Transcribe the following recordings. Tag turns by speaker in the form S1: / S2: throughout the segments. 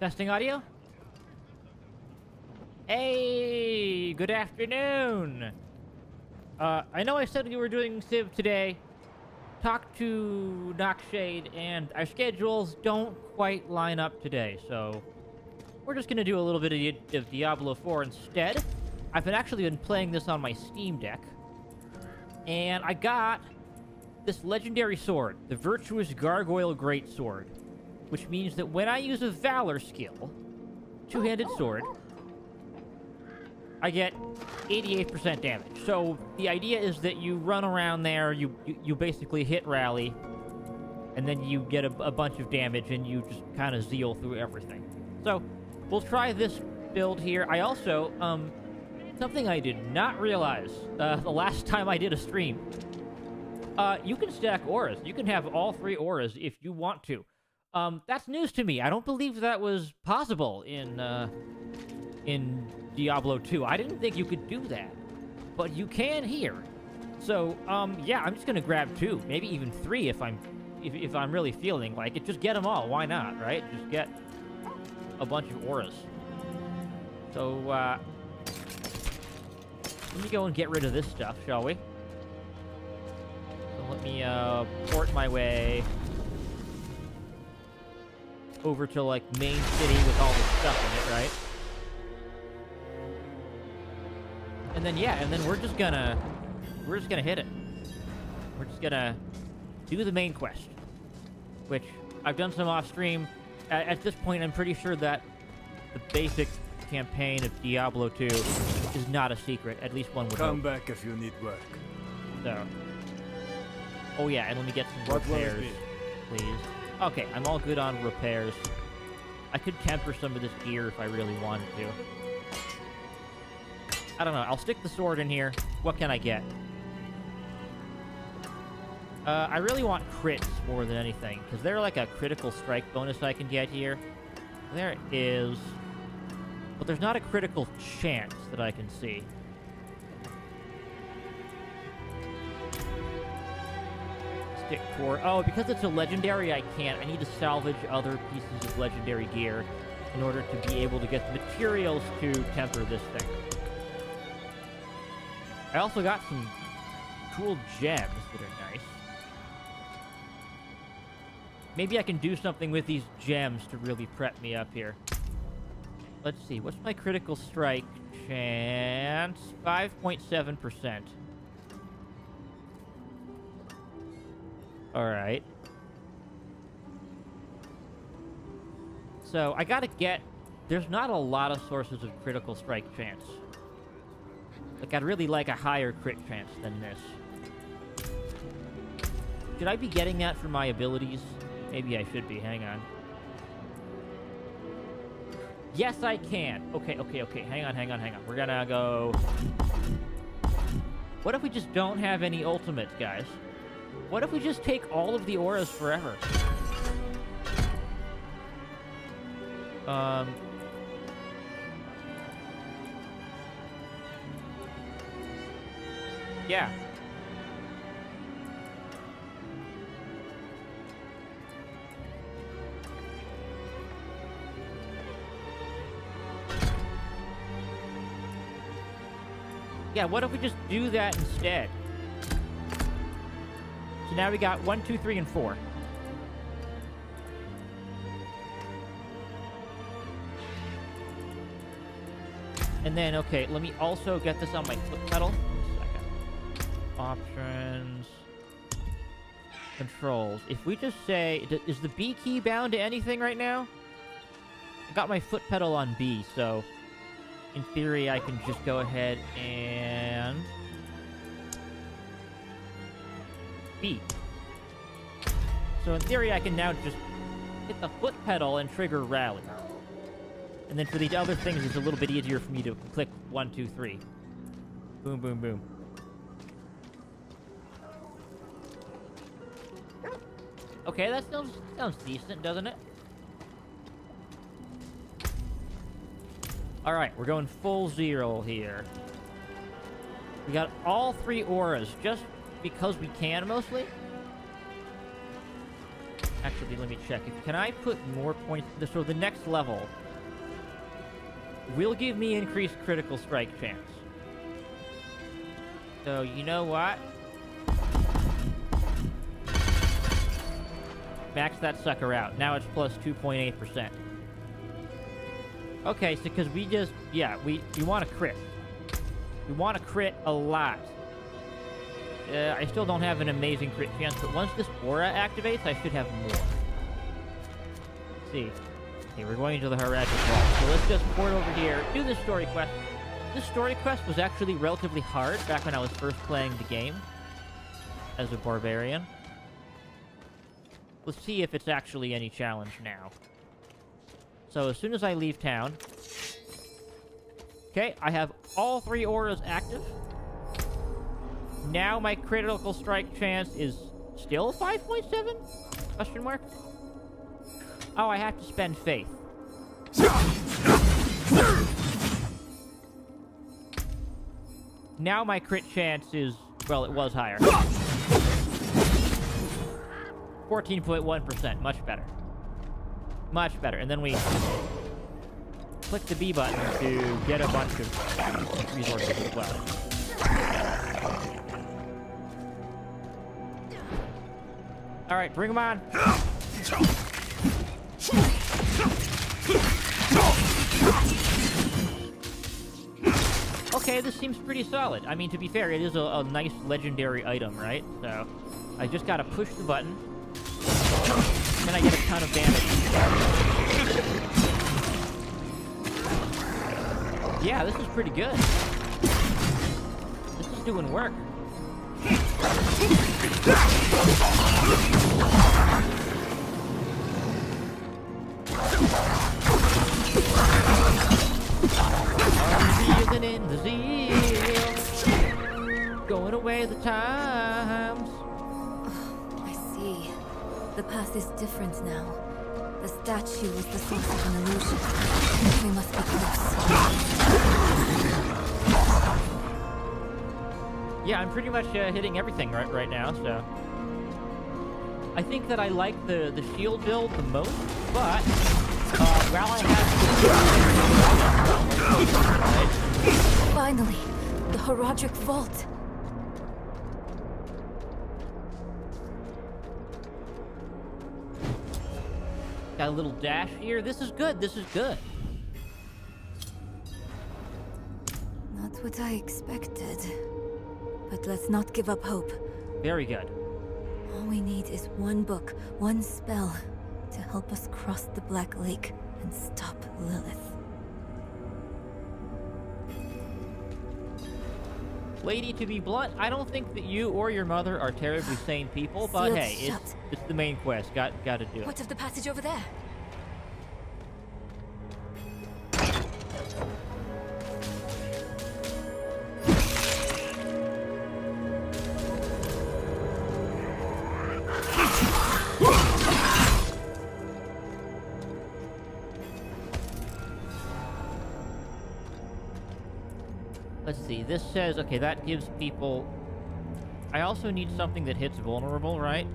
S1: Testing audio? Hey, good afternoon. I know I said you were doing Civ today. Talked to Nockshade, and our schedules don't quite line up today, so we're just gonna do a little bit of Diablo 4 instead. I've actually been playing this on my Steam Deck, and I got this legendary sword, the Virtuous Gargoyle Greatsword, which means that when I use a Valor skill, two-handed sword, I get 88% damage. So the idea is that you run around there, you basically hit rally, and then you get a bunch of damage, and you just kind of zeal through everything. So we'll try this build here. I also, something I did not realize the last time I did a stream, you can stack auras. You can have all 3 auras if you want to. That's news to me. I don't believe that was possible in Diablo 2. I didn't think you could do that, but you can here. So, yeah, I'm just gonna grab 2, maybe even 3 if I'm really feeling like it. Just get them all. Why not, right? Just get a bunch of auras. So, let me go and get rid of this stuff, shall we? So let me, port my way over to, like, main city with all this stuff in it, right? And then, yeah, and then we're just gonna hit it. We're just gonna do the main quest, which I've done some off-stream. At this point, I'm pretty sure that the basic campaign of Diablo 2 is not a secret. At least one would hope.
S2: Come back if you need work.
S1: So. Oh, yeah, and let me get some repairs, please. Okay, I'm all good on repairs. I could temper some of this gear if I really wanted to. I don't know. I'll stick the sword in here. What can I get? I really want crits more than anything, because they're like a critical strike bonus I can get here. There it is. But there's not a critical chance that I can see. Stick core. Oh, because it's a legendary, I can't. I need to salvage other pieces of legendary gear in order to be able to get the materials to temper this thing. I also got some cool gems that are nice. Maybe I can do something with these gems to really prep me up here. Let's see. What's my critical strike chance? 5.7%. Alright. So, I gotta get... There's not a lot of sources of critical strike chance. Like, I'd really like a higher crit chance than this. Should I be getting that for my abilities? Maybe I should be. Hang on. Yes, I can. Okay. Hang on. We're gonna go... What if we just don't have any ultimates, guys? What if we just take all of the auras forever? Yeah. Yeah, what if we just do that instead? So now we got 1, 2, 3, and 4. And then, okay, let me also get this on my foot pedal. Options, controls. If we just say, is the B key bound to anything right now? I got my foot pedal on B, so in theory I can just go ahead and B. So in theory I can now just hit the foot pedal and trigger rally. And then for these other things it's a little bit easier for me to click 1, 2, 3. Boom, boom, boom. Okay, that sounds decent, doesn't it? Alright, we're going full zero here. We got all 3 auras, just because we can, mostly. Actually, let me check. Can I put more points? So the next level will give me increased critical strike chance. So, you know what? Max that sucker out. Now it's plus 2.8%. Okay, so because we just... Yeah, we want to crit. We want to crit a lot. I still don't have an amazing crit chance, but once this aura activates, I should have more. Let's see. Okay, we're going to the Haragic Vault. So let's just port over here, do this story quest. This story quest was actually relatively hard back when I was first playing the game as a barbarian. Let's see if it's actually any challenge now. So as soon as I leave town... Okay, I have all 3 auras active. Now my critical strike chance is still 5.7? Question mark? Oh, I have to spend faith. Now my crit chance is... Well, it was higher. 14.1%. Much better. Much better. And then we click the B button to get a bunch of resources as well. Alright, bring them on. Okay, this seems pretty solid. I mean, to be fair, it is a nice legendary item, right? So, I just gotta push the button. Then I get a ton of damage. Yeah, this is pretty good. This is doing work. I'm feeling in the zeal, going away the times.
S2: I see. The path is different now. The statue was the source of an illusion. We must be close.
S1: Yeah, I'm pretty much hitting everything right now, so... I think that I like the shield build the most, but... while I have...
S2: Finally! The Haragic Vault!
S1: Got a little dash here. This is good, this is good.
S2: Not what I expected. But let's not give up hope.
S1: Very good.
S2: All we need is one book, one spell, to help us cross the Black Lake and stop Lilith.
S1: Lady, to be blunt, I don't think that you or your mother are terribly sane people, but
S2: Sealed
S1: hey,
S2: shut.
S1: it's the main quest. Got to do it.
S2: What of the passage over there?
S1: Let's see, this says, okay, that gives people... I also need something that hits vulnerable, right?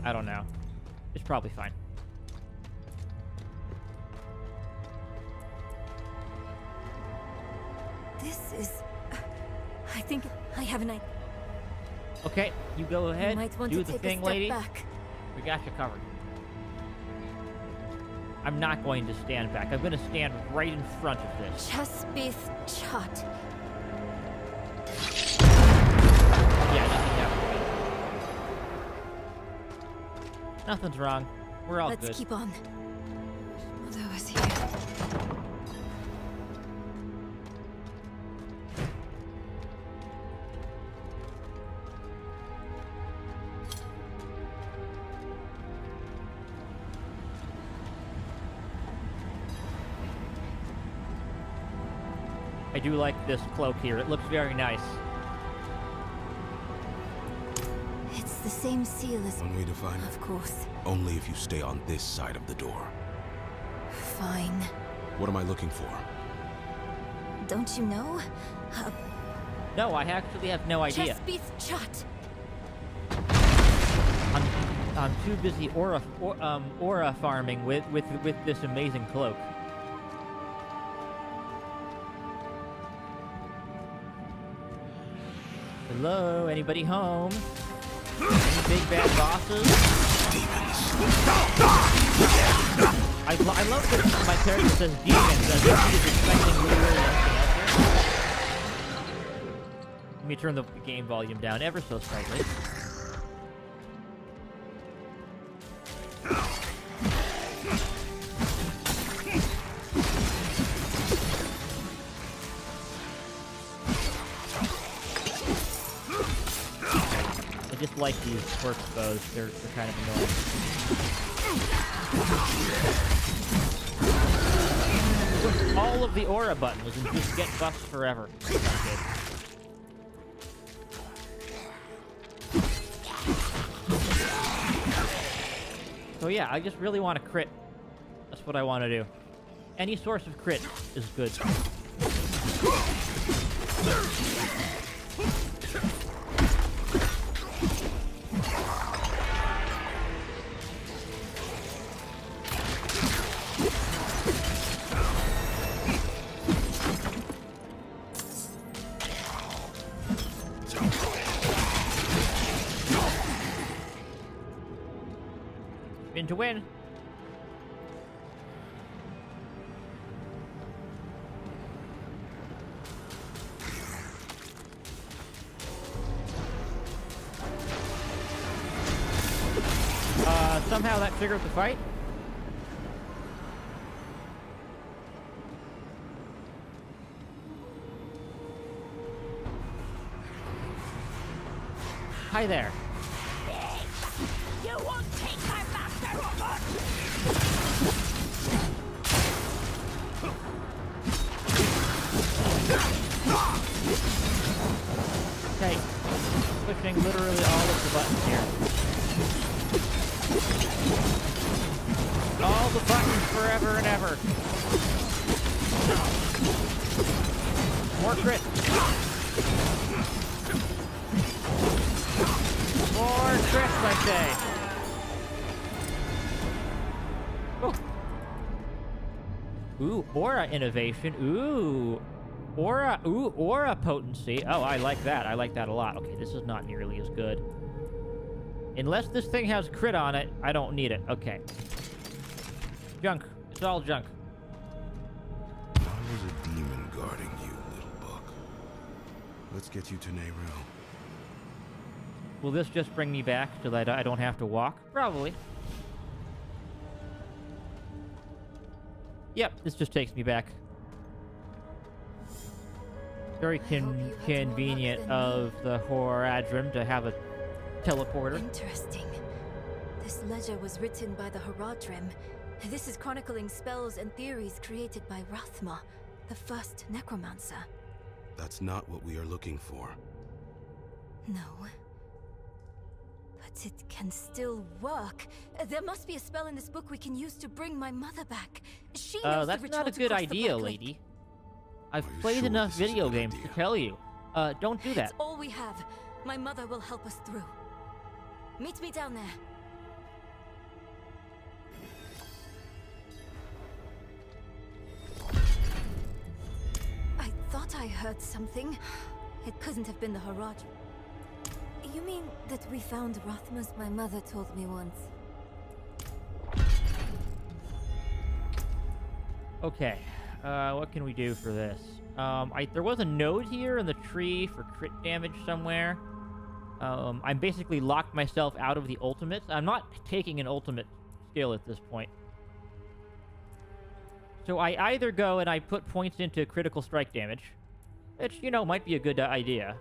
S1: I don't know. It's probably fine.
S2: This is... I think I have an idea.
S1: Okay, you go ahead,
S2: You might want
S1: do
S2: to
S1: the
S2: take
S1: thing,
S2: a step
S1: lady.
S2: back.
S1: We got you covered. I'm not going to stand back. I'm going to stand right in front of this.
S2: Chespith Chut.
S1: Yeah, nothing happened. Nothing's wrong. We're all
S2: Let's
S1: good.
S2: keep on. Mother was here.
S1: I do like this cloak here. It looks very nice.
S2: It's the same seal as...
S3: One way to find it.
S2: Of course.
S3: Only if you stay on this side of the door.
S2: Fine.
S3: What am I looking for?
S2: Don't you know?
S1: No, I actually have no idea.
S2: Chespith Chut.
S1: I'm too busy aura farming with this amazing cloak. Hello, anybody home? Any big bad bosses? I love that my character says demons as if he's expecting literally anything else here. Let me turn the game volume down ever so slightly. I just like these quirk bows. They're kind of annoying. Push all of the aura buttons and just get buffs forever. Sounds good. So yeah, I just really want to crit. That's what I want to do. Any source of crit is good. Spin to win. Somehow that triggered the fight. Hi there.
S4: You won't take my master over!
S1: Okay. Pushing literally all of the buttons here. All the buttons forever and ever. More crit. More crits, I say. Oh. Ooh, aura innovation. Ooh. Aura potency. Oh, I like that. I like that a lot. Okay, this is not nearly as good. Unless this thing has crit on it, I don't need it. Okay. Junk. It's all junk.
S3: There's a demon guarding you, little buck. Let's get you to Nehru.
S1: Will this just bring me back so that I don't have to walk? Probably. Yep, this just takes me back. Very convenient of the Horadrim to have a teleporter.
S2: Interesting. This ledger was written by the Horadrim. This is chronicling spells and theories created by Rathma, the first necromancer.
S3: That's not what we are looking for.
S2: No. But it can still work. There must be a spell in this book we can use to bring my mother back. She knows
S1: That's
S2: the
S1: not a
S2: ritual to
S1: good
S2: cross the
S1: idea,
S2: Black
S1: lady.
S2: Lake.
S1: I've
S3: Are you
S1: played
S3: sure
S1: enough
S3: this is a
S1: video
S3: good
S1: games to
S3: idea?
S1: tell you. Don't do that.
S2: It's all we have. My mother will help us through. Meet me down there. I thought I heard something. It couldn't have been the Haraj. You mean that we found Rathmas? My mother told me once.
S1: Okay. What can we do for this? There was a node here in the tree for crit damage somewhere. I basically locked myself out of the ultimates. I'm not taking an ultimate skill at this point. So I either go and I put points into critical strike damage, which, you know, might be a good idea.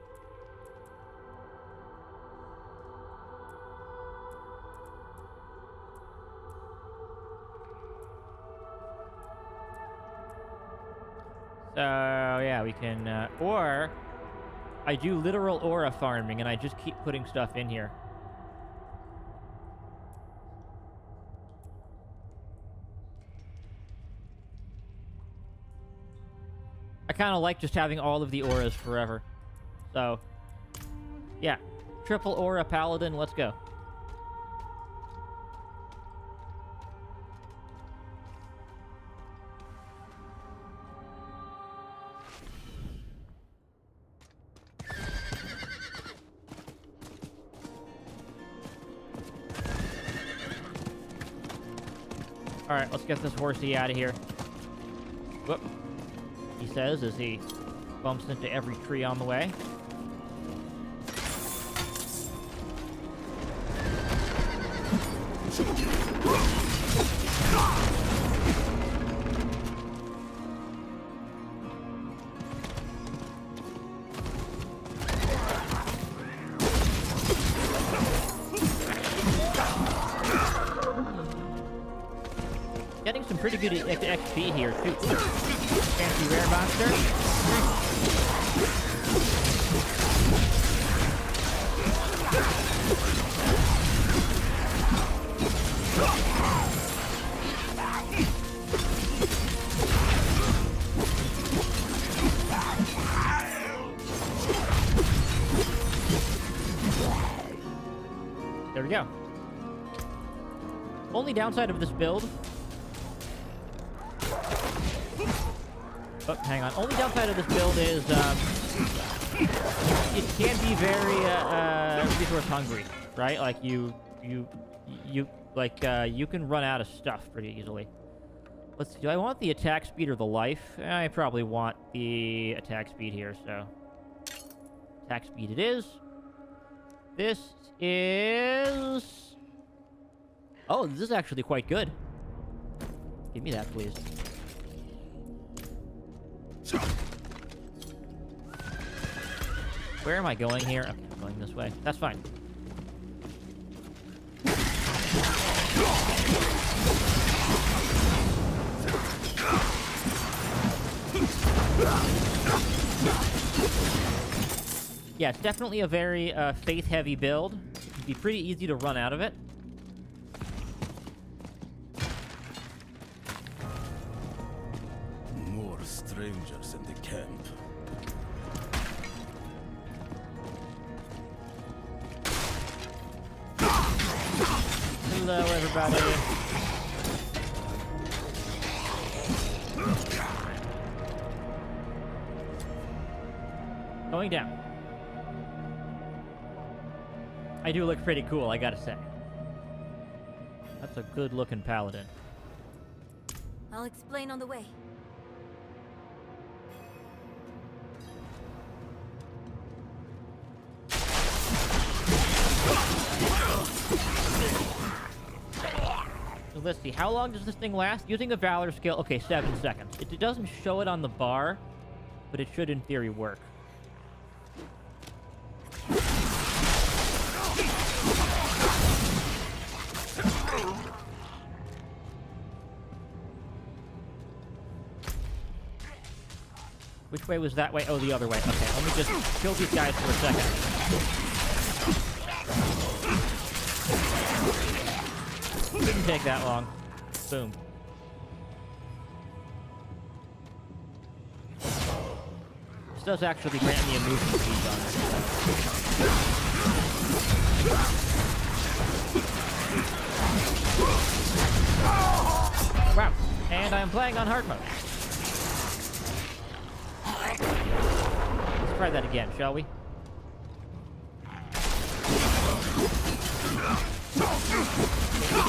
S1: So, yeah, we can, or I do literal aura farming and I just keep putting stuff in here. I kind of like just having all of the auras forever. So, yeah. Triple aura paladin, let's go. Alright, let's get this horsey out of here. Whoop. He says as he bumps into every tree on the way. Getting some pretty good XP here, too. Fancy rare monster. There we go. Only downside of this build... Oh, hang on. Only downside of this build is, it can be very, resource hungry, right? Like, you can run out of stuff pretty easily. Let's see, do I want the attack speed or the life? I probably want the attack speed here, so... Attack speed it is. This is... Oh, this is actually quite good. Give me that, please. Where am I going here? Okay, I'm going this way. That's fine. Yeah, it's definitely a very faith-heavy build. It'd be pretty easy to run out of it.
S3: More strangers in the camp.
S1: Hello, everybody. Going down. I do look pretty cool, I gotta say. That's a good-looking paladin.
S2: I'll explain on the way.
S1: So let's see, how long does this thing last? Using the Valor skill, okay, 7 seconds. It doesn't show it on the bar, but it should in theory work. Which way was that way? Oh, the other way. Okay, let me just kill these guys for a second. Didn't take that long. Boom. This does actually grant me a movement speed on it. Wow. And I'm playing on hard mode. Let's try that again, shall we?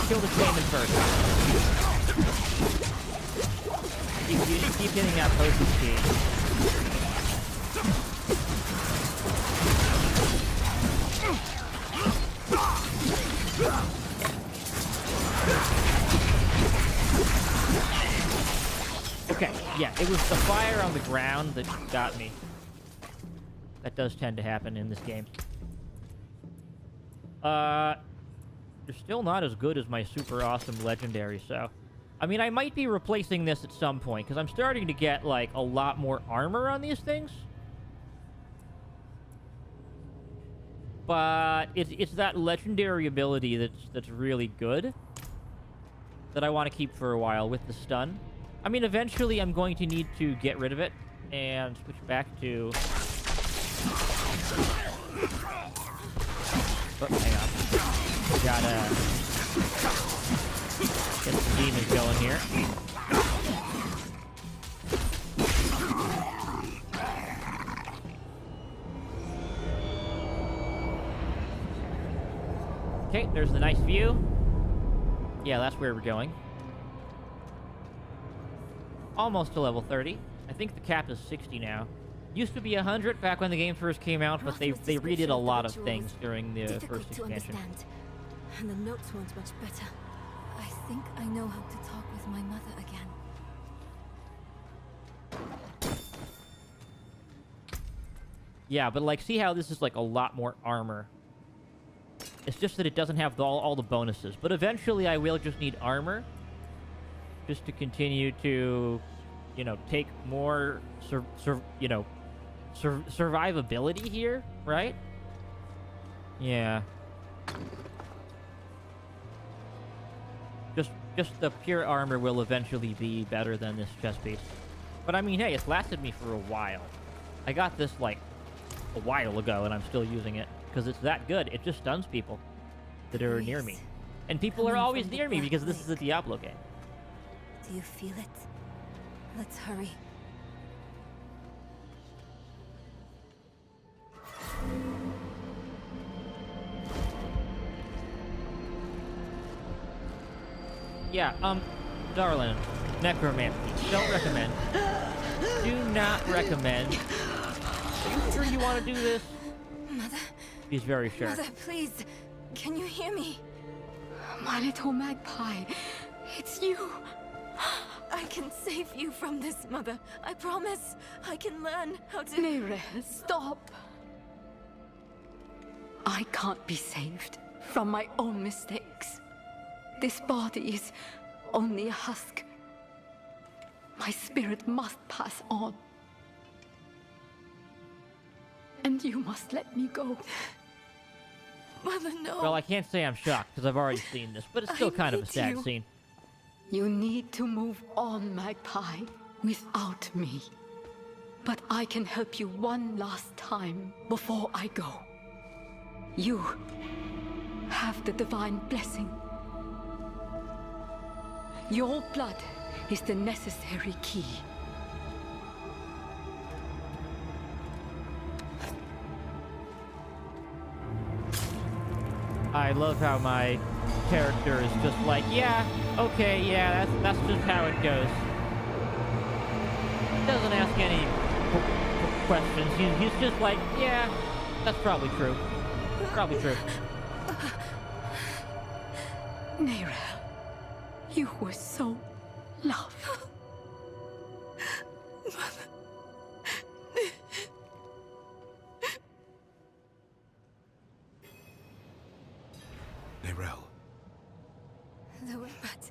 S1: Kill the shaman first. Keep hitting that potion speed. Okay, yeah, it was the fire on the ground that got me. That does tend to happen in this game. They're still not as good as my super awesome legendary, so... I mean, I might be replacing this at some point, because I'm starting to get, like, a lot more armor on these things. But it's that legendary ability that's really good that I want to keep for a while with the stun. I mean, eventually I'm going to need to get rid of it and switch back to... Oh, hang on. Gotta get the demons going here. Okay, there's the nice view. Yeah, that's where we're going. almost to level 30. I think the cap is 60 now. Used to be 100 back when the game first came out, but they redid a lot of things during the first
S2: to
S1: expansion.
S2: understand, and the notes weren't much better. I think I know how to talk with my mother again.
S1: Yeah, but like, see how this is like a lot more armor. It's just that it doesn't have all the bonuses. But eventually I will just need armor. Just to continue to, you know, take more, survivability here, right? Yeah. Just the pure armor will eventually be better than this chest piece. But I mean, hey, it's lasted me for a while. I got this, like, a while ago, and I'm still using it. Because it's that good. It just stuns people that are near me. And people are always near me because this is a Diablo game.
S2: Do you feel it? Let's hurry.
S1: Yeah, darling, necromancy. Don't recommend. Do not recommend. Are you sure you want to do this?
S2: Mother.
S1: He's very sure.
S2: Mother, please. Can you hear me?
S4: My little magpie, it's you.
S2: I can save you from this, Mother. I promise. I can learn how to...
S4: Neyrelle, stop. I can't be saved from my own mistakes. This body is only a husk. My spirit must pass on. And you must let me go.
S2: Mother, no.
S1: Well, I can't say I'm shocked, because I've already seen this, but it's still kind of a sad
S2: you.
S1: scene.
S4: You need to move on, Magpie, without me. But I can help you one last time before I go. You have the divine blessing. Your blood is the necessary key.
S1: I love how my character is just like, yeah, okay, yeah, that's just how it goes. He doesn't ask any questions. He's just like, yeah, that's probably true. Probably true.
S4: Neyrelle, you were so loved.
S3: Neyrelle.
S2: But...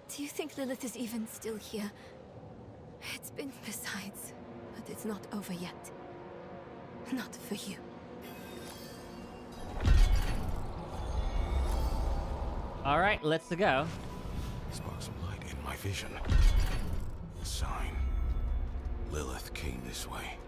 S2: Do you think Lilith is even still here? It's been besides, but it's not over yet. Not for you.
S1: All right, let's go.
S3: Sparks of light in my vision. A sign. Lilith came this way.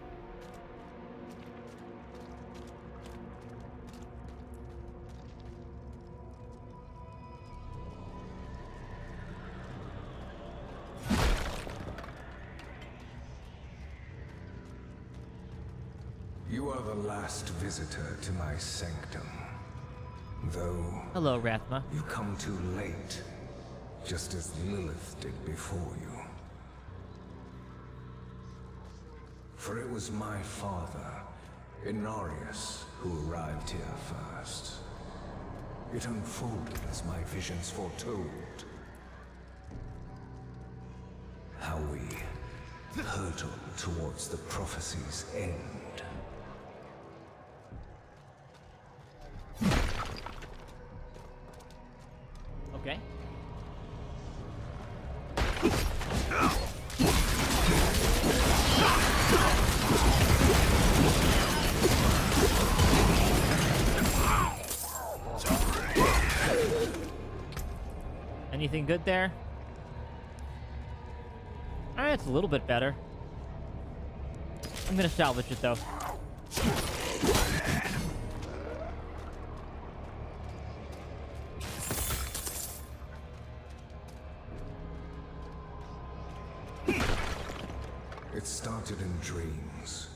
S5: You are the last visitor to my sanctum. Though
S1: Hello, Rathma.
S5: you come too late, just as Lilith did before you. For it was my father, Inarius, who arrived here first. It unfolded as my visions foretold. How we hurtle towards the prophecy's end.
S1: Okay. Anything good there? It's a little bit better. I'm gonna salvage it though.
S5: It started in dreams.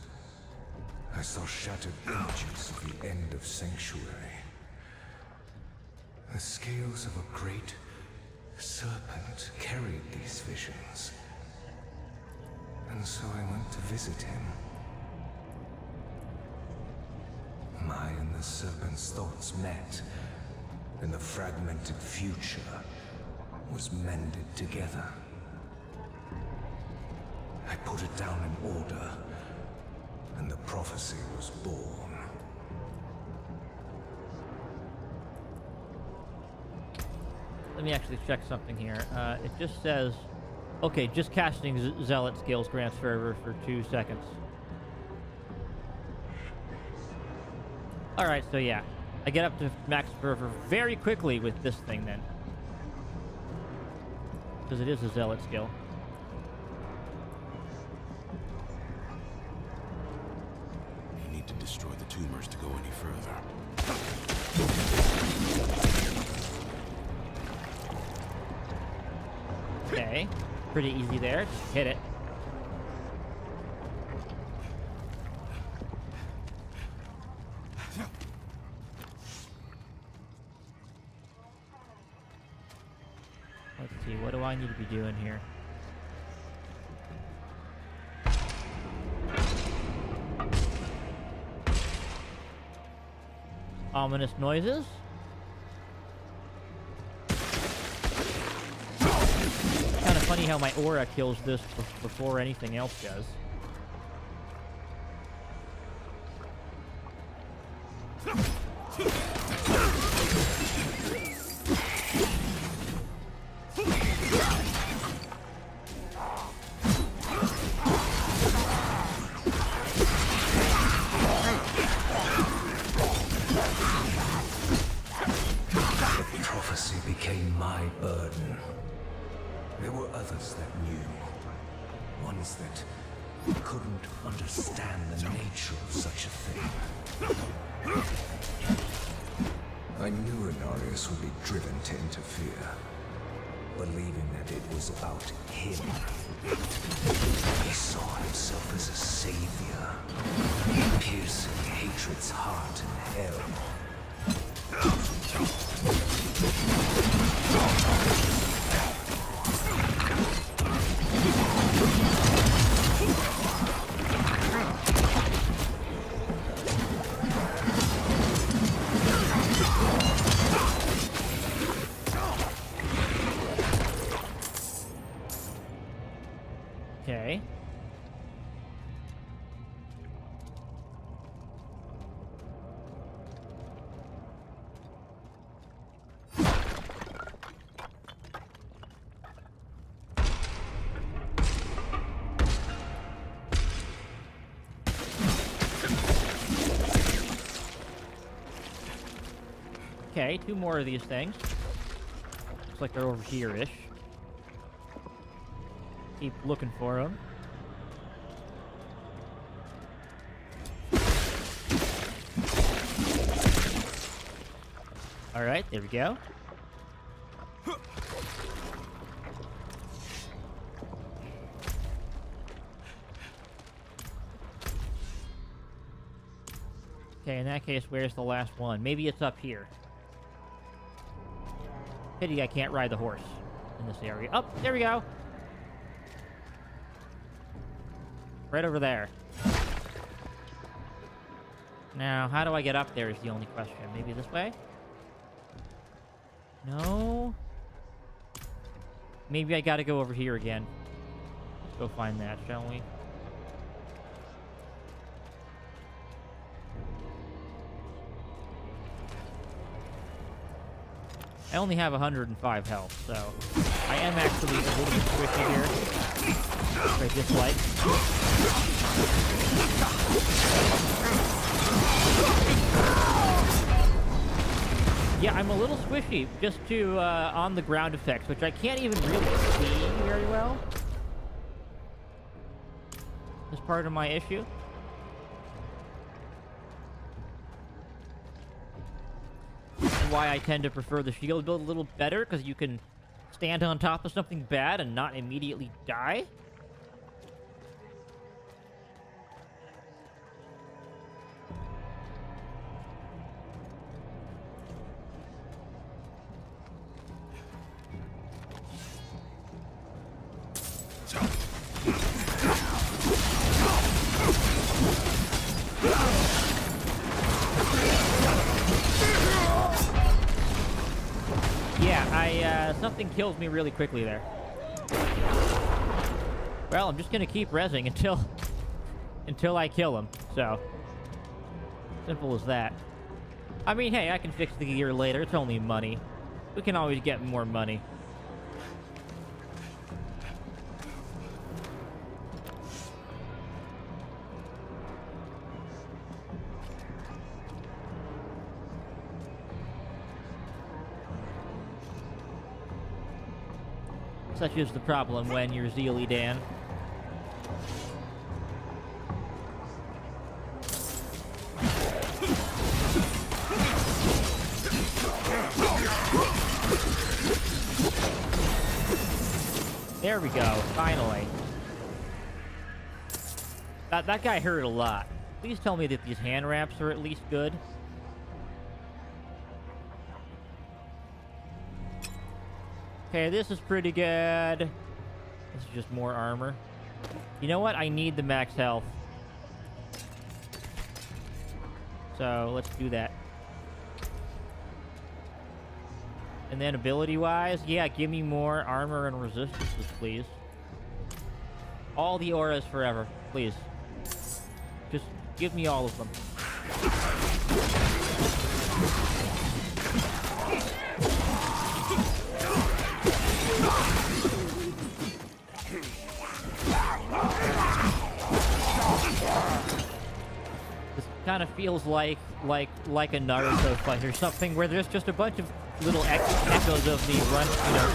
S5: I saw shattered images of the end of Sanctuary. The scales of a great The serpent carried these visions. And so I went to visit him. My and the serpent's thoughts met, and the fragmented future was mended together. I put it down in order, and the prophecy was born.
S1: Let me actually check something here. It just says, okay, just casting Zealot skills grants fervor for 2 seconds. Alright, so yeah. I get up to max fervor very quickly with this thing then. Because it is a Zealot skill.
S3: You need to destroy the tumors to go any further.
S1: Okay. Pretty easy there. Just hit it. Let's see, what do I need to be doing here? Ominous noises. Kind of funny how my aura kills this before anything else does.
S5: others that knew. Ones that couldn't understand the nature of such a thing. I knew Inarius would be driven to interfere, believing that it was about him. He saw himself as a savior, piercing hatred's heart in hell.
S1: Okay. Okay, two more of these things. Looks like they're over here-ish. Keep looking for them. All right, there we go. Okay, in that case, where's the last one? Maybe it's up here. Pity I can't ride the horse in this area. Oh, there we go. Right over there. Now, how do I get up there is the only question. Maybe this way? No? Maybe I gotta go over here again. Let's go find that, shall we? I only have 105 health, so I am actually a little bit squishy here, which I dislike. Yeah, I'm a little squishy just to on the ground effects, which I can't even really see very well. Is part of my issue. Why I tend to prefer the shield build a little better, because you can stand on top of something bad and not immediately die. something kills me really quickly there. Well, I'm just gonna keep rezzing until I kill him. So, simple as that. I mean, hey, I can fix the gear later. It's only money. We can always get more money. Such is the problem when you're Zealy, Dan. There we go, finally. That guy hurt a lot. Please tell me that these hand wraps are at least good. Okay, this is pretty good. This is just more armor. You know what? I need the max health. So, let's do that. And then ability-wise, yeah, give me more armor and resistances, please. All the auras forever, please. Just give me all of them. This kind of feels like a Naruto fight or something, where there's just a bunch of little echoes of me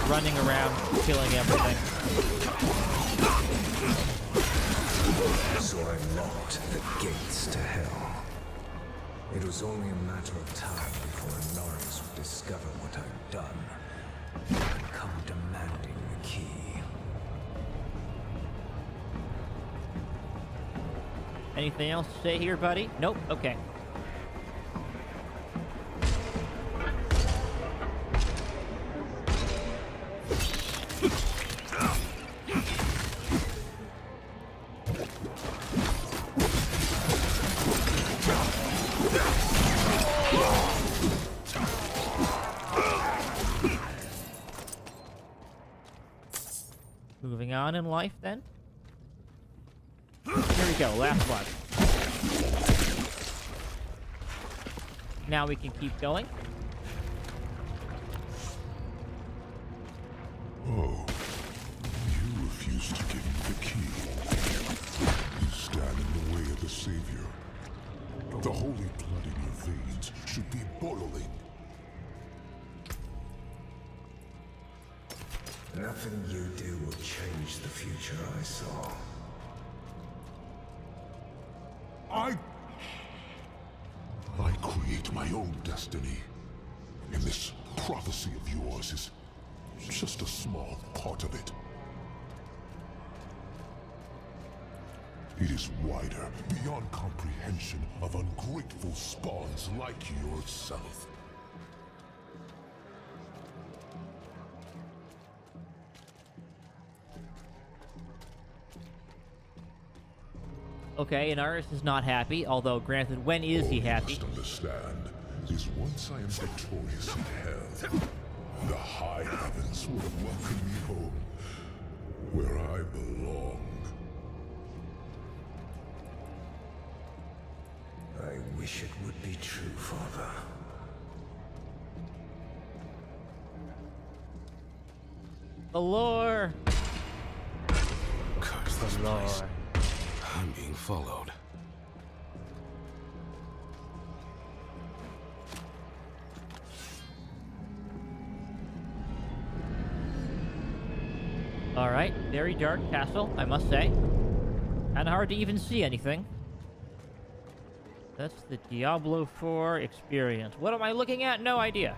S1: running around, killing everything.
S5: So I locked the gates to hell. It was only a matter of time before Anarius would discover what I'd done and come demanding the key.
S1: Anything else to say here, buddy? Nope. Okay. Moving on in life, then. Here we go, last one. Now we can keep going.
S3: Oh, you refuse to give me the key. You stand in the way of the Savior. The holy blood in your veins should be boiling.
S5: Nothing you do will change the future I saw.
S3: I create my own destiny. And this prophecy of yours is just a small part of it. It is wider, beyond comprehension of ungrateful spawns like yourself.
S1: Okay, Anarius is not happy, although granted, when is he happy?
S3: You must understand, is once I am victorious in hell, the high heavens will welcome me home, where I belong.
S5: I wish it would be true, Father.
S1: The lore!
S3: Curse this
S1: The lore.
S3: place. I'm being followed.
S1: Alright, very dark castle, I must say. Kinda hard to even see anything. That's the Diablo 4 experience. What am I looking at? No idea.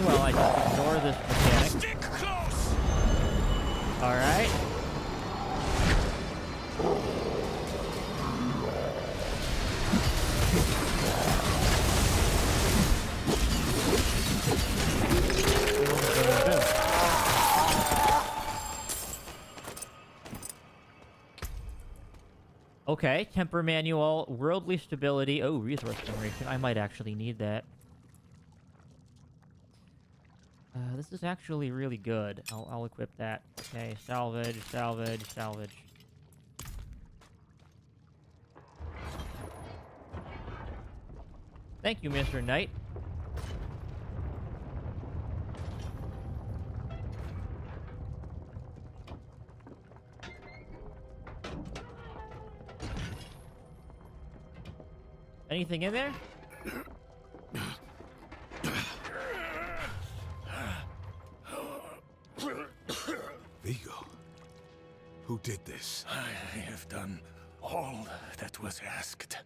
S1: while I just ignore this mechanic.
S6: Stick close!
S1: Alright. Okay, temper manual, worldly stability. Oh, resource generation. I might actually need that. This is actually really good. I'll equip that. Okay, salvage, salvage, salvage. Thank you, Mr. Knight. Anything in there?
S3: Vigo, who did this?
S6: I have done all that was asked.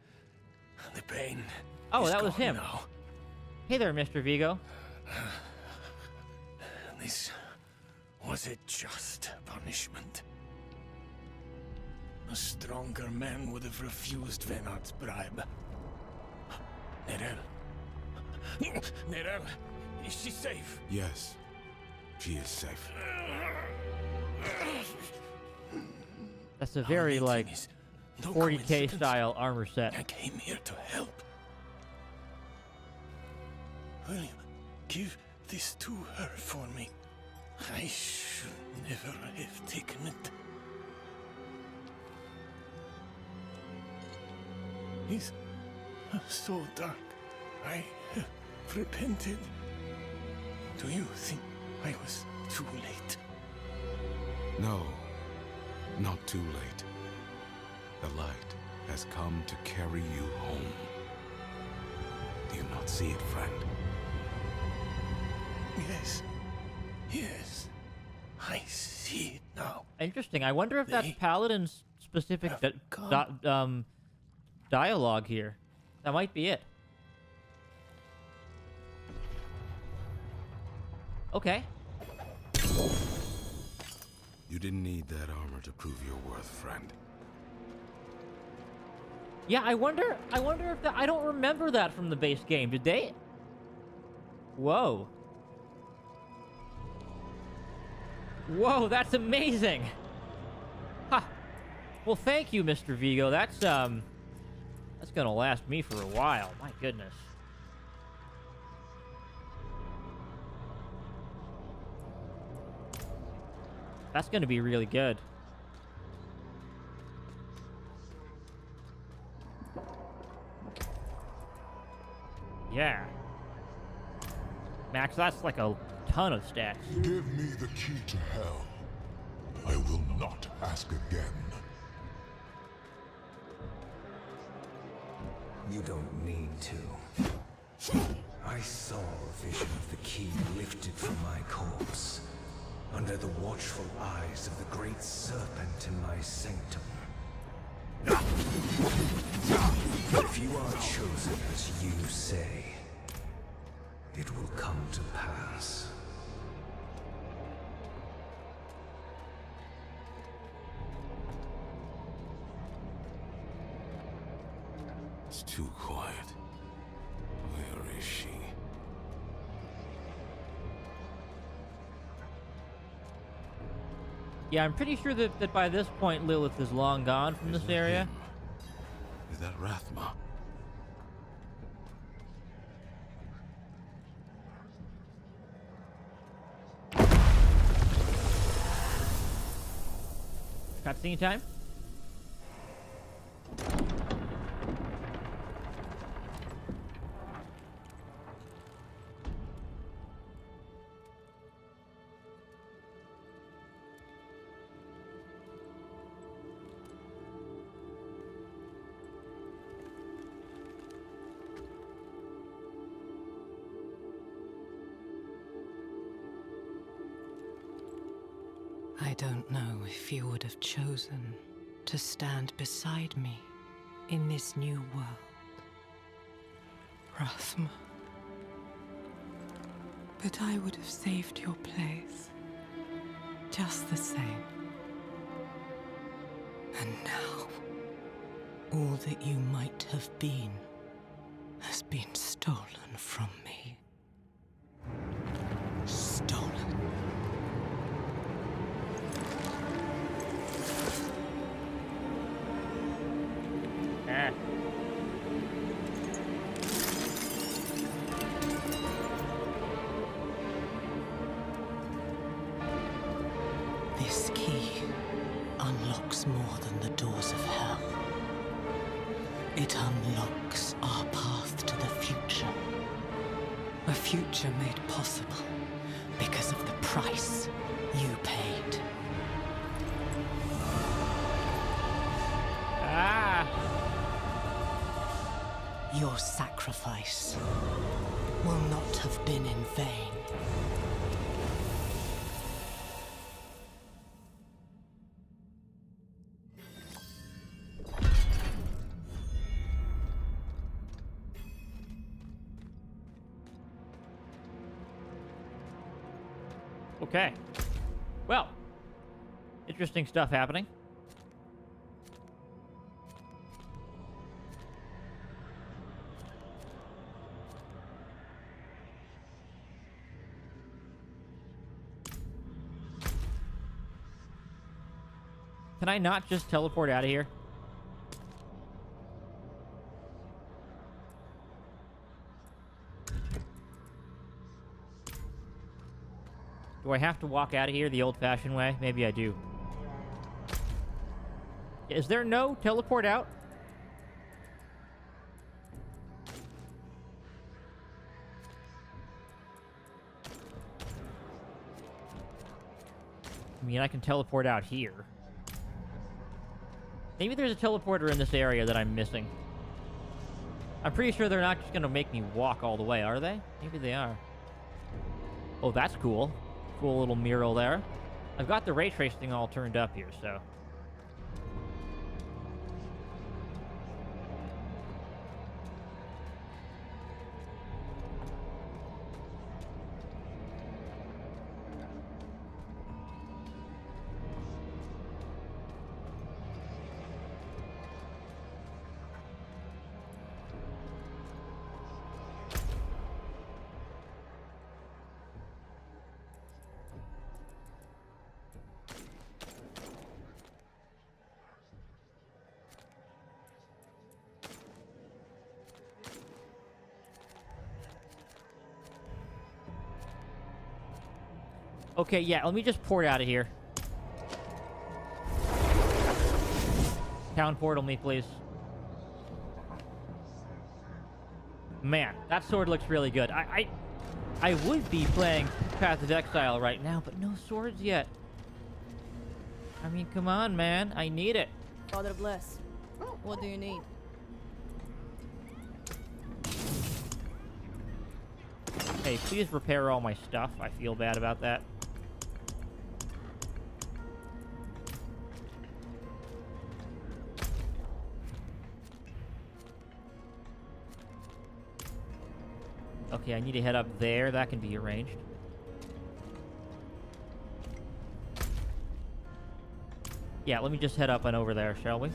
S6: The pain
S1: Oh,
S6: is
S1: that was
S6: gone
S1: him.
S6: now.
S1: Hey there, Mr. Vigo.
S6: This was a just punishment. A stronger man would have refused Venard's bribe. Nerel. Nerel, is she safe?
S3: Yes, she is safe.
S1: That's a very,
S6: Our
S1: like,
S6: meeting is no
S1: 40k
S6: coincidence.
S1: style armor set.
S6: I came here to help. Will you give this to her for me? I should never have taken it. It's so dark. I have repented. Do you think I was too late?
S3: No, not too late. The light has come to carry you home. Do you not see it, friend?
S6: Yes. Yes. I see it now.
S1: Interesting. I wonder if that's
S6: They
S1: Paladin's specific
S6: have gone.
S1: dialogue here. That might be it. Okay.
S3: You didn't need that armor to prove your worth, friend.
S1: Yeah, I wonder if that, I don't remember that from the base game. Did they? Whoa. Whoa, that's amazing. Ha. Well, thank you, Mr. Vigo. That's gonna last me for a while. My goodness. That's gonna be really good. Yeah. Max, that's like a ton of stats.
S3: Give me the key to hell. I will not ask again.
S5: You don't need to. I saw a vision of the key lifted from my corpse, under the watchful eyes of the great serpent in my sanctum. If you are chosen as you say, it will come to pass.
S3: It's too quiet. Where is she?
S1: Yeah, I'm pretty sure that by this point Lilith is long gone from this area.
S3: Is that Rathma?
S1: Cutscene time?
S4: I don't know if you would have chosen to stand beside me in this new world, Rathma.
S7: that I would have saved your place. Just the same. And now, all that you might have been has been stolen from me. Stolen.
S1: Ah.
S7: This key unlocks more than the doors of hell. It unlocks our path to the future. A future made possible because of the price you paid.
S1: Ah.
S7: Your sacrifice will not have been in vain.
S1: Okay. Well, interesting stuff happening. Can I not just teleport out of here? Do I have to walk out of here the old-fashioned way? Maybe I do. Is there no teleport out? I mean, I can teleport out here. Maybe there's a teleporter in this area that I'm missing. I'm pretty sure they're not just gonna make me walk all the way, are they? Maybe they are. Oh, that's cool. Cool little mural there. I've got the ray tracing all turned up here, so... Okay, yeah, let me just port out of here. Town portal me, please. Man, that sword looks really good. I would be playing Path of Exile right now, but no swords yet. I mean, come on, man. I need it.
S8: Father bless. What do you need?
S1: Hey, please repair all my stuff. I feel bad about that. Okay, I need to head up there. That can be arranged. Yeah, let me just head up and over there, shall we?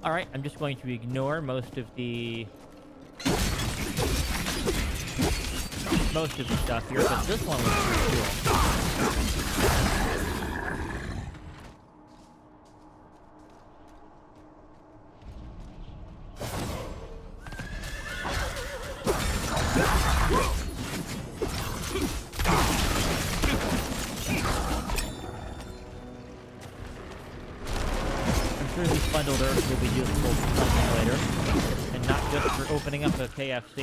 S1: Alright, I'm just going to ignore most of the stuff here, but this one looks pretty cool. I'm sure these bundled herbs will be useful for something later, and not just for opening up a KFC.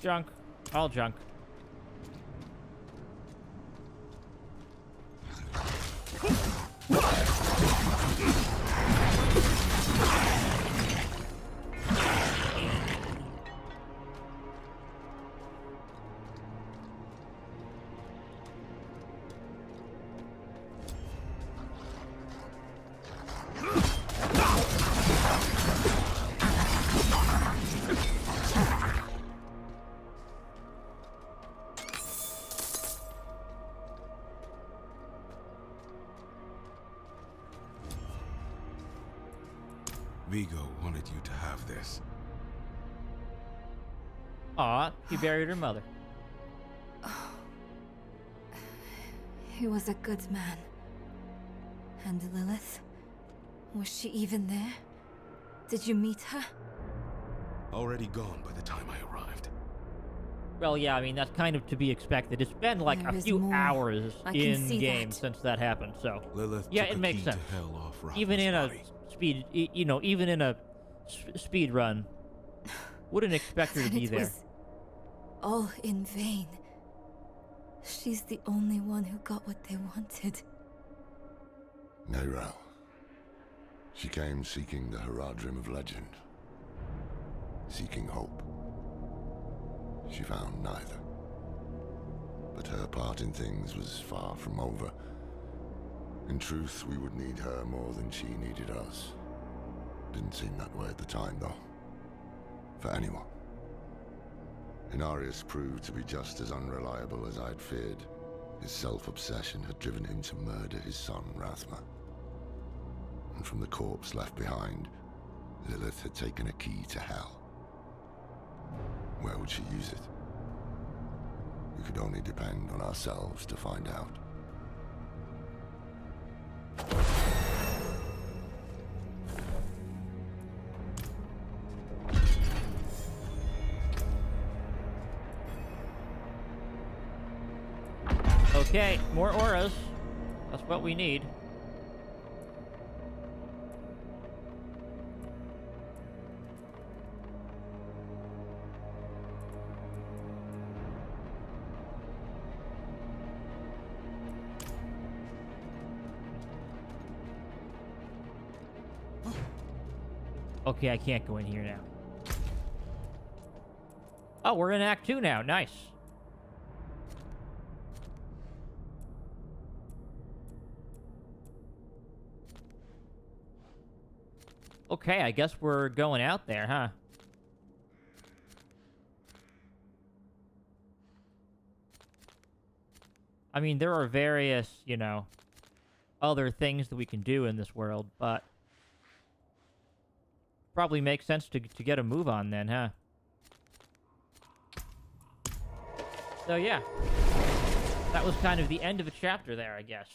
S1: Junk. All junk.
S9: Vigo wanted you to have this.
S1: Aw, she buried her mother.
S2: He was a good man. And Lilith? Was she even there? Did you meet her?
S9: Already gone by the time I arrived.
S1: Well, yeah, I mean, that's kind of to be expected. It's been like
S2: There
S1: a
S2: is
S1: few
S2: more.
S1: hours
S2: I can
S1: in
S2: see
S1: game
S2: that.
S1: since that happened, so
S9: Lilith
S1: yeah,
S9: took
S1: it
S9: a
S1: makes
S9: key
S1: sense.
S9: to hell off Rathma's
S1: Even in a
S9: body.
S1: speed, even in a speed run, wouldn't expect her to
S2: Then
S1: be
S2: it
S1: there.
S2: was all in vain. She's the only one who got what they wanted.
S3: Neyrel. She came seeking the Haradrim of legend. Seeking hope. She found neither. But her part in things was far from over. In truth, we would need her more than she needed us. Didn't seem that way at the time, though. For anyone. Inarius proved to be just as unreliable as I'd feared. His self-obsession had driven him to murder his son, Rathma. And from the corpse left behind, Lilith had taken a key to hell. Where would she use it? We could only depend on ourselves to find out.
S1: Okay, more auras. That's what we need. Okay, I can't go in here now. Oh, we're in Act 2 now. Nice. Okay, I guess we're going out there, huh? I mean, there are various, you know, other things that we can do in this world, but probably makes sense to get a move on then, huh? So yeah, that was kind of the end of a chapter there, I guess.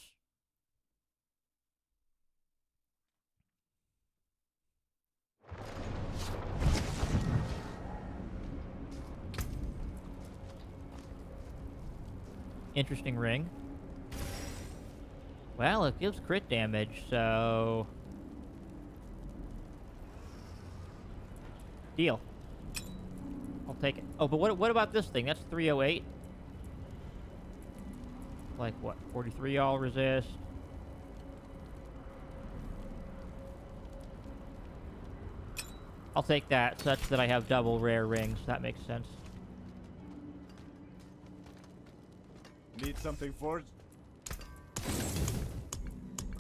S1: Interesting ring. Well, it gives crit damage, so... Deal. I'll take it. Oh, but what about this thing? That's 308. Like, what? 43 all resist. I'll take that, such that I have double rare rings. That makes sense.
S10: Need something forged?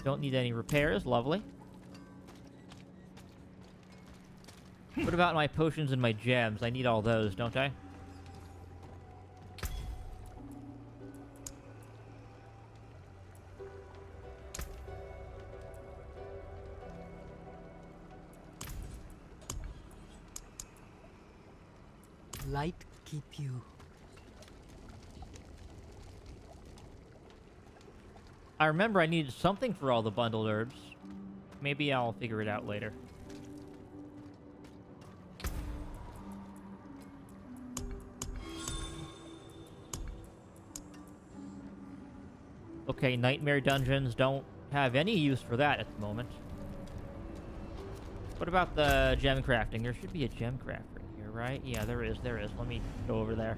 S1: Don't need any repairs. Lovely. What about my potions and my gems? I need all those, don't I?
S7: Light keep you.
S1: I remember I needed something for all the bundled herbs. Maybe I'll figure it out later. Okay, nightmare dungeons don't have any use for that at the moment. What about the gem crafting? There should be a gem crafter in here, right? Yeah, there is, there is. Let me go over there.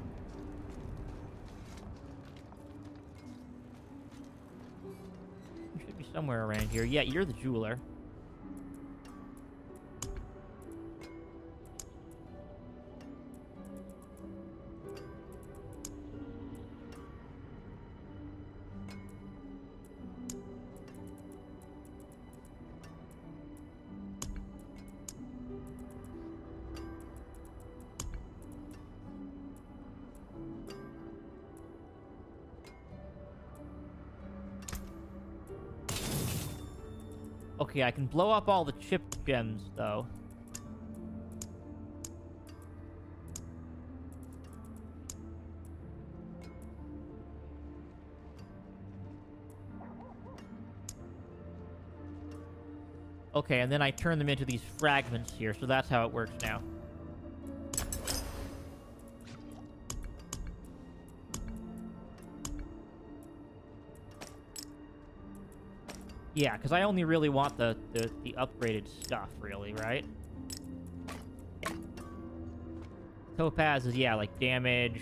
S1: It should be somewhere around here. Yeah, you're the jeweler. Okay, I can blow up all the chip gems, though. Okay, and then I turn them into these fragments here, so that's how it works now. Yeah, because I only really want the upgraded stuff, really, right? Topaz is, yeah, like damage,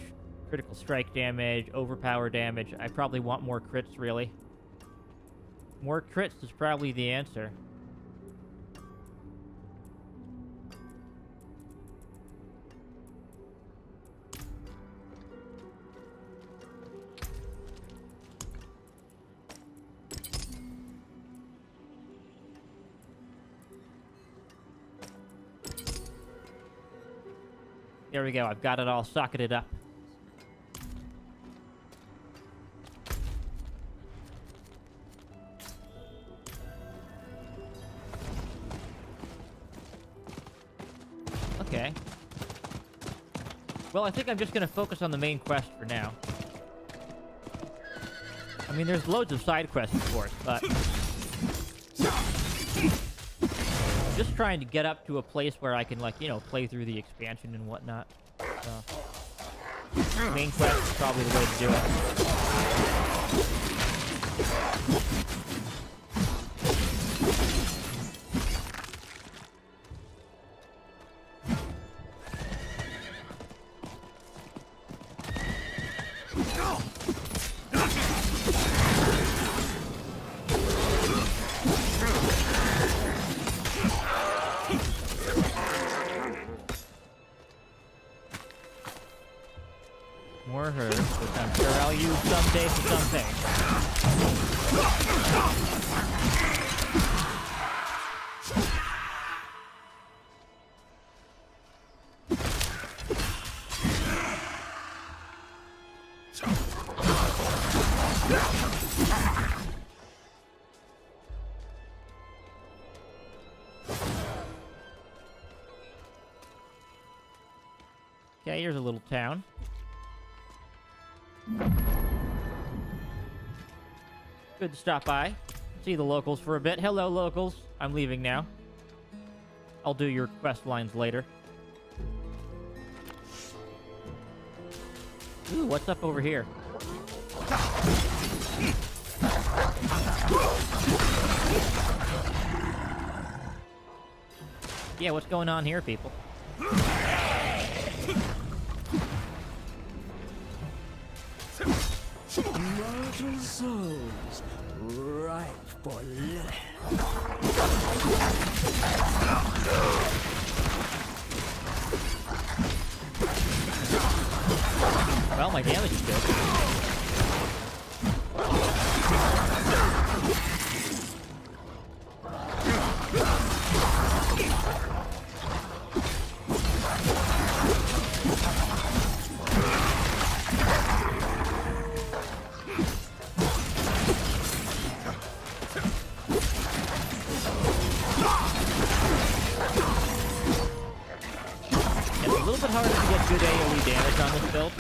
S1: critical strike damage, overpower damage. I probably want more crits, really. More crits is probably the answer. There we go. I've got it all socketed up. Okay. Well, I think I'm just going to focus on the main quest for now. I mean, there's loads of side quests, of course, but... just trying to get up to a place where I can, like, you know, play through the expansion and whatnot. So, main quest is probably the way to do it. More herbs, which I'm sure I'll use someday for something. Okay, here's a little town. Good to stop by. See the locals for a bit. Hello, locals. I'm leaving now. I'll do your quest lines later. Ooh, what's up over here? Yeah, what's going on here, people?
S5: Mortal souls, ripe for
S1: Well, my damage is good. Harder to get good AoE damage on this build,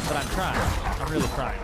S1: but I'm trying. I'm really trying.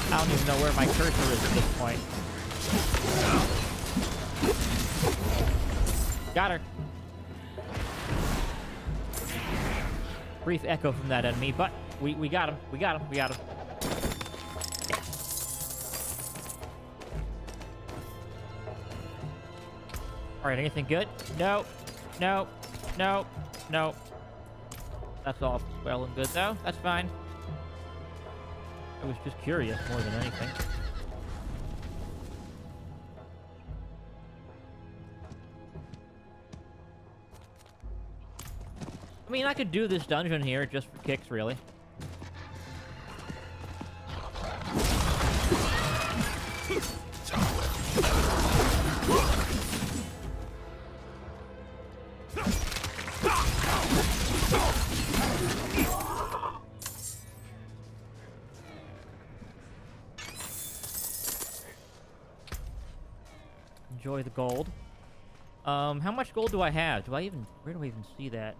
S1: I don't even know where my cursor is at this point. Got her. Brief echo from that enemy, but we got him. We got him. We got him. Alright, anything good? No. No. No. No. That's all well and good, though. That's fine. I was just curious more than anything. I mean, I could do this dungeon here just for kicks, really. Enjoy the gold. How much gold do I have? Where do I even see that?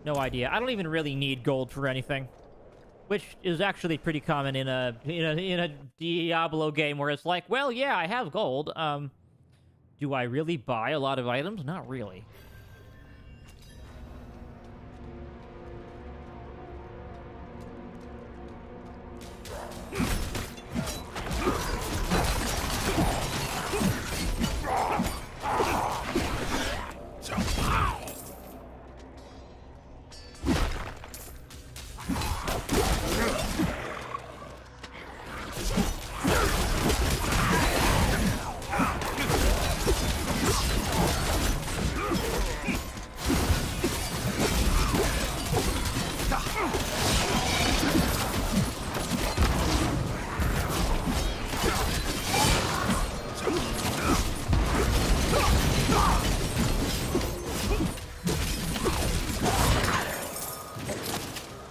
S1: No idea. I don't even really need gold for anything, which is actually pretty common in a Diablo game where it's like, well, yeah, I have gold. Do I really buy a lot of items? Not really.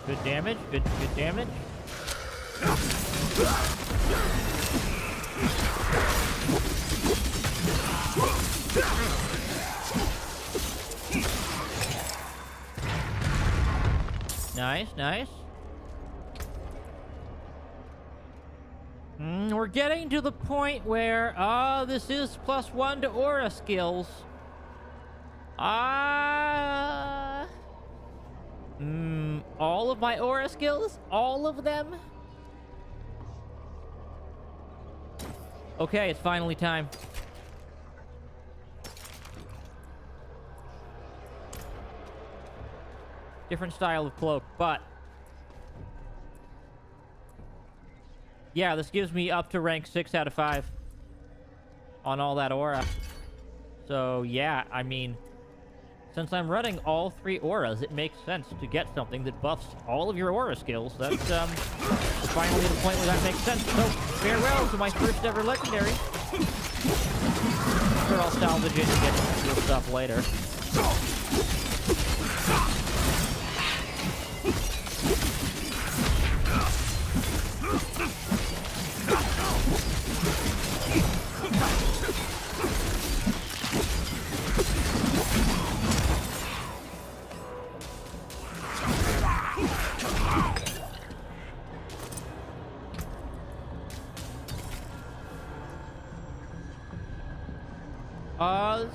S1: Good damage, good damage. Nice, nice. We're getting to the point where, this is +1 to aura skills. All of my aura skills? All of them? Okay, it's finally time. Different style of cloak, but... yeah, this gives me up to rank 6 out of 5 on all that aura. So, yeah, I mean... since I'm running all 3 auras, it makes sense to get something that buffs all of your aura skills. That's, finally the point where that makes sense. So, farewell to my first ever legendary. I'm sure I'll salvage it and get some cool stuff later.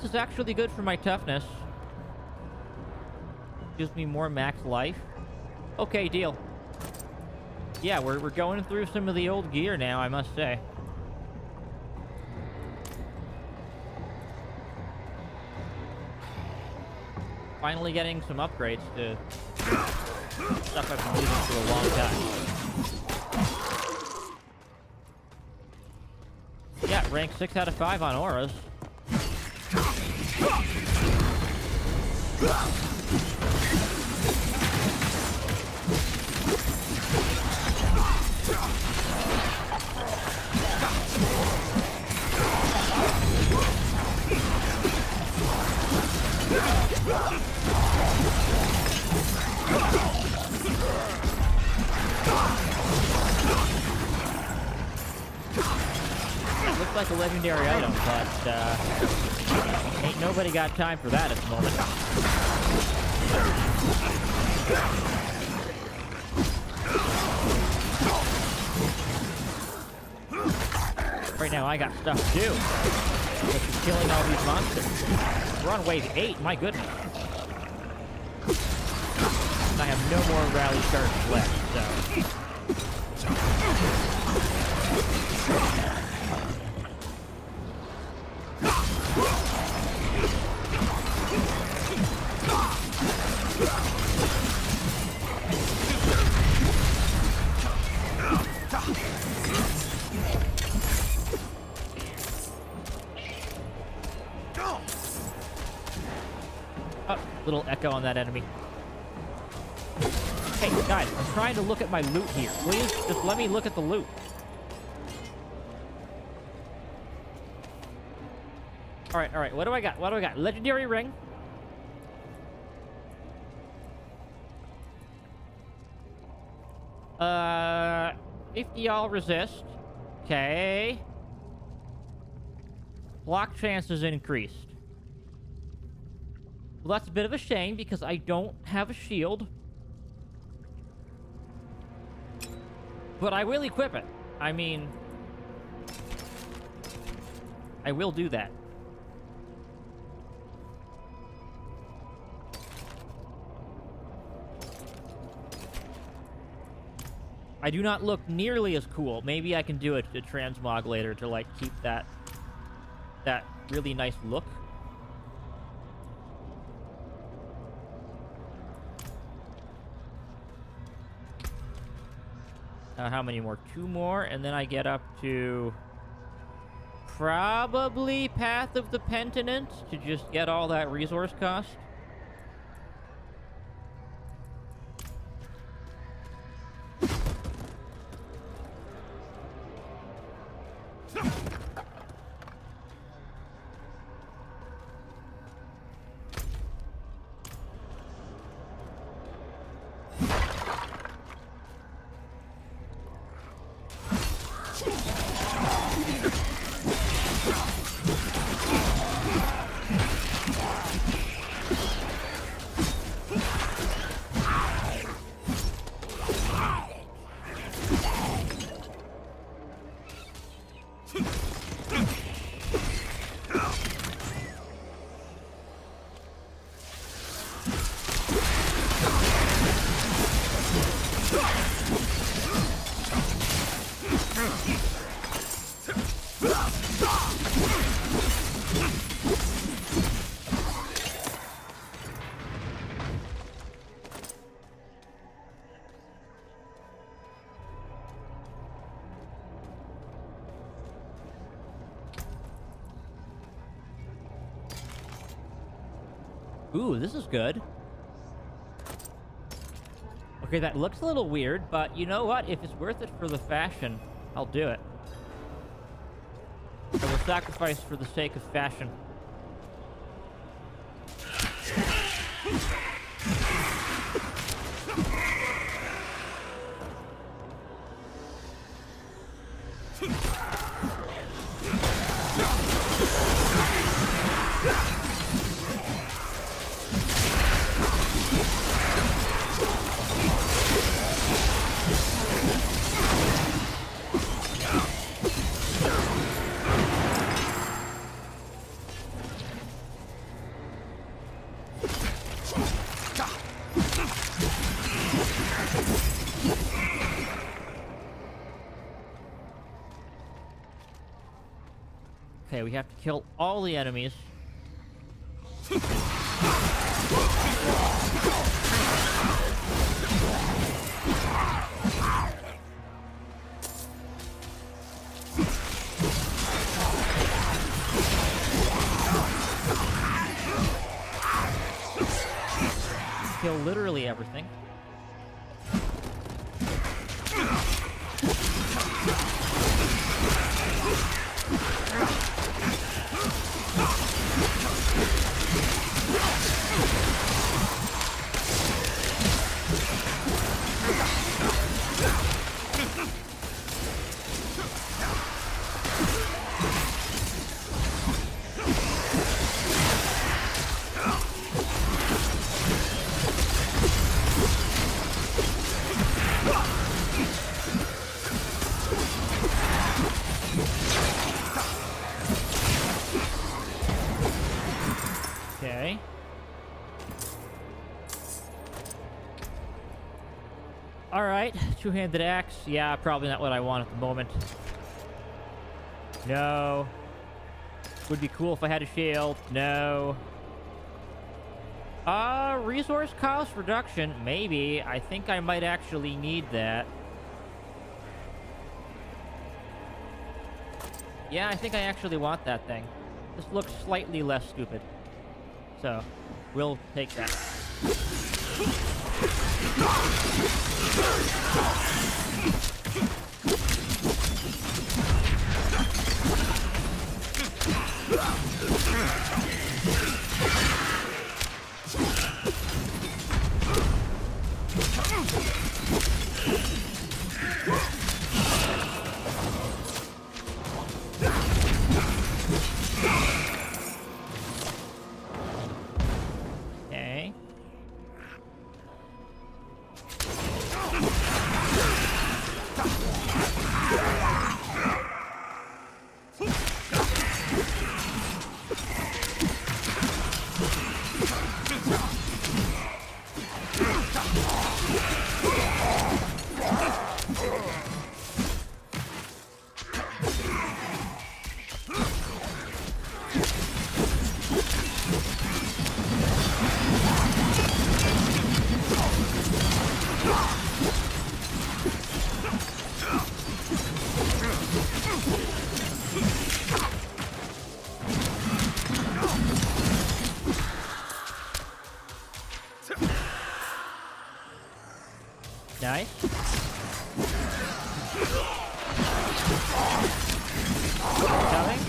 S1: This is actually good for my toughness. Gives me more max life. Okay, deal. Yeah, we're going through some of the old gear now, I must say. Finally getting some upgrades to stuff I've been using for a long time. Yeah, rank 6 out of 5 on auras. Looks like a legendary item, but ain't nobody got time for that at the moment. Right now I got stuff to do, which is killing all these monsters. We're on wave 8, my goodness. And I have no more rally charges left, so... Little echo on that enemy. Hey, guys, I'm trying to look at my loot here. Please, just let me look at the loot. Alright, alright. What do I got? What do I got? Legendary ring. Safety all resist. Okay. Block chances increased. Well, that's a bit of a shame because I don't have a shield. But I will equip it. I mean, I will do that. I do not look nearly as cool. Maybe I can do a transmog later to, like, keep that really nice look. How many more? 2 more, and then I get up to probably Path of the Penitent to just get all that resource cost. Ooh, this is good. Okay, that looks a little weird, but you know what? If it's worth it for the fashion, I'll do it. I will sacrifice for the sake of fashion. Okay, we have to kill all the enemies. Kill literally everything. Okay. Alright, two-handed axe. Yeah, probably not what I want at the moment. No. Would be cool if I had a shield. No. Resource cost reduction. Maybe. I think I might actually need that. Yeah, I think I actually want that thing. This looks slightly less stupid. So, We'll take that. Okay. Nice. Coming.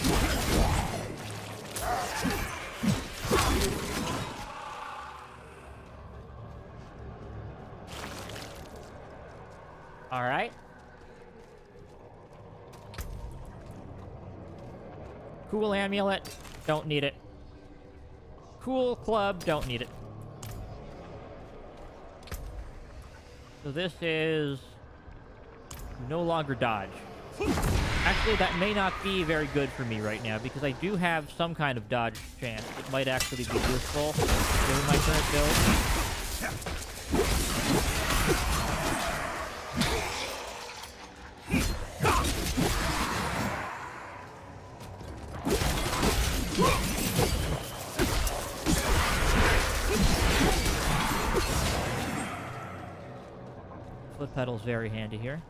S1: All right. Cool amulet. Don't need it. Cool club. Don't need it. So this is no longer dodge. Actually, that may not be very good for me right now because I do have some kind of dodge chance. It might actually be useful given my current build. Foot pedal's very handy here.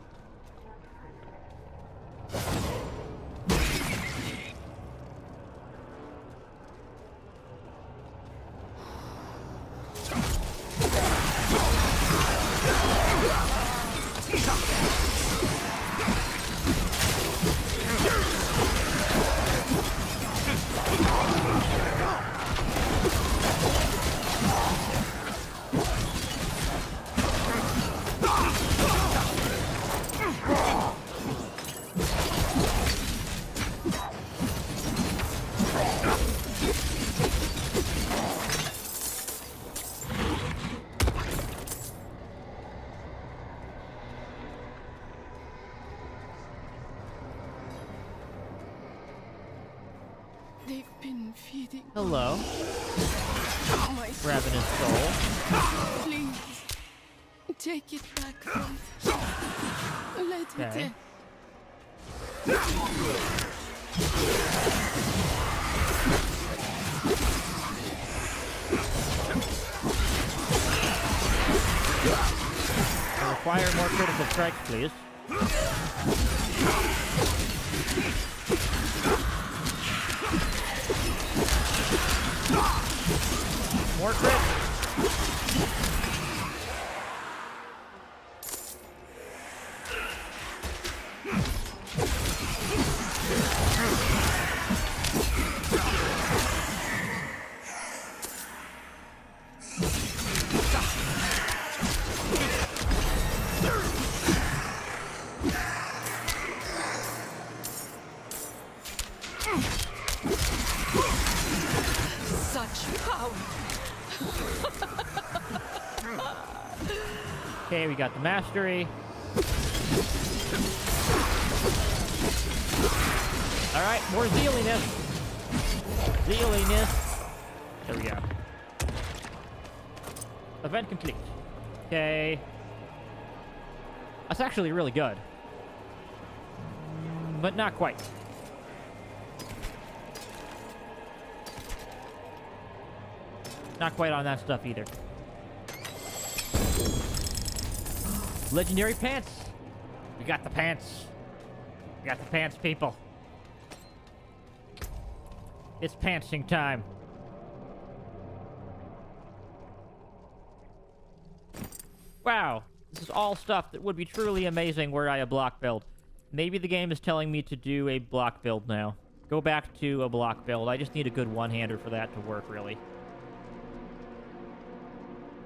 S4: They've been feeding.
S1: Hello.
S4: My
S1: Grabbing his soul.
S4: Please, take it back from. Let it
S1: Okay.
S4: in.
S1: I require more critical strikes, please. More crits.
S4: Such power.
S1: Okay, we got the mastery. Alright, more zealiness. Zealiness. There we go. Event complete. Okay. That's actually really good. But not quite. Not quite on that stuff either. Legendary pants. We got the pants. We got the pants, people. It's pantsing time. Wow, this is all stuff that would be truly amazing were I a block build. Maybe the game is telling me to do a block build now. Go back to a block build. I just need a good one-hander for that to work, really.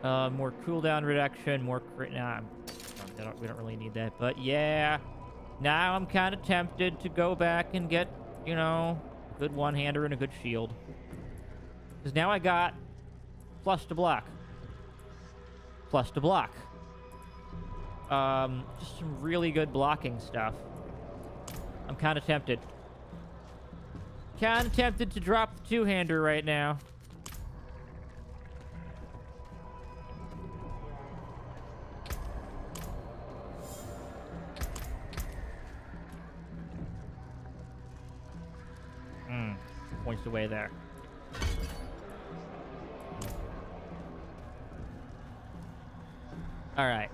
S1: More cooldown reduction, more crit... Nah, we don't really need that. But yeah, now I'm kind of tempted to go back and get, you know, a good one-hander and a good shield. Because now I got plus to block. Plus to block. Just some really good blocking stuff. I'm kind of tempted. Kind of tempted to drop the two-hander right now. Points away there. All right.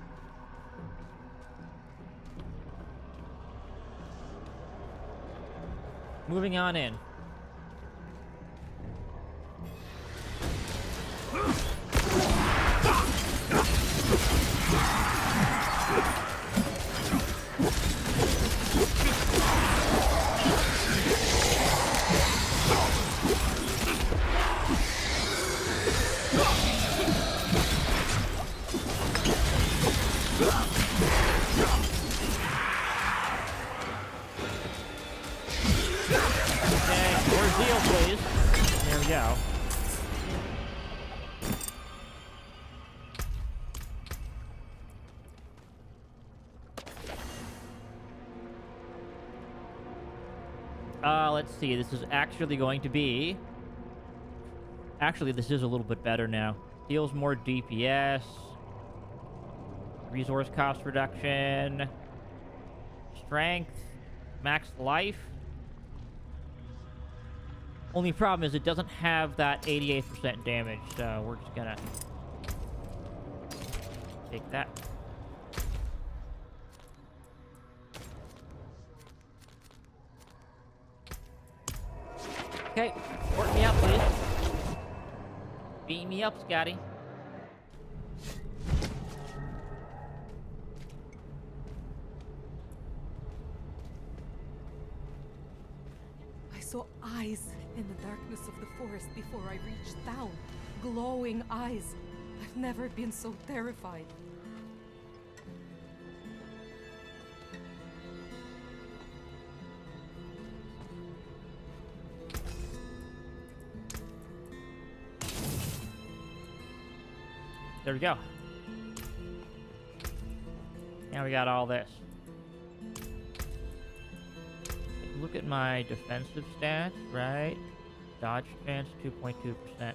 S1: Moving on in. Let's see. This is actually going to be... Actually, this is a little bit better now. Deals more DPS. Resource cost reduction. Strength. Max life. Only problem is it doesn't have that 88% damage, so we're just gonna take that. Okay, work me up, please. Beam me up, Scotty.
S11: I saw eyes in the darkness of the forest before I reached town. Glowing eyes. I've never been so terrified.
S1: There we go. Now we got all this. Look at my defensive stats, right? Dodge chance, 2.2%.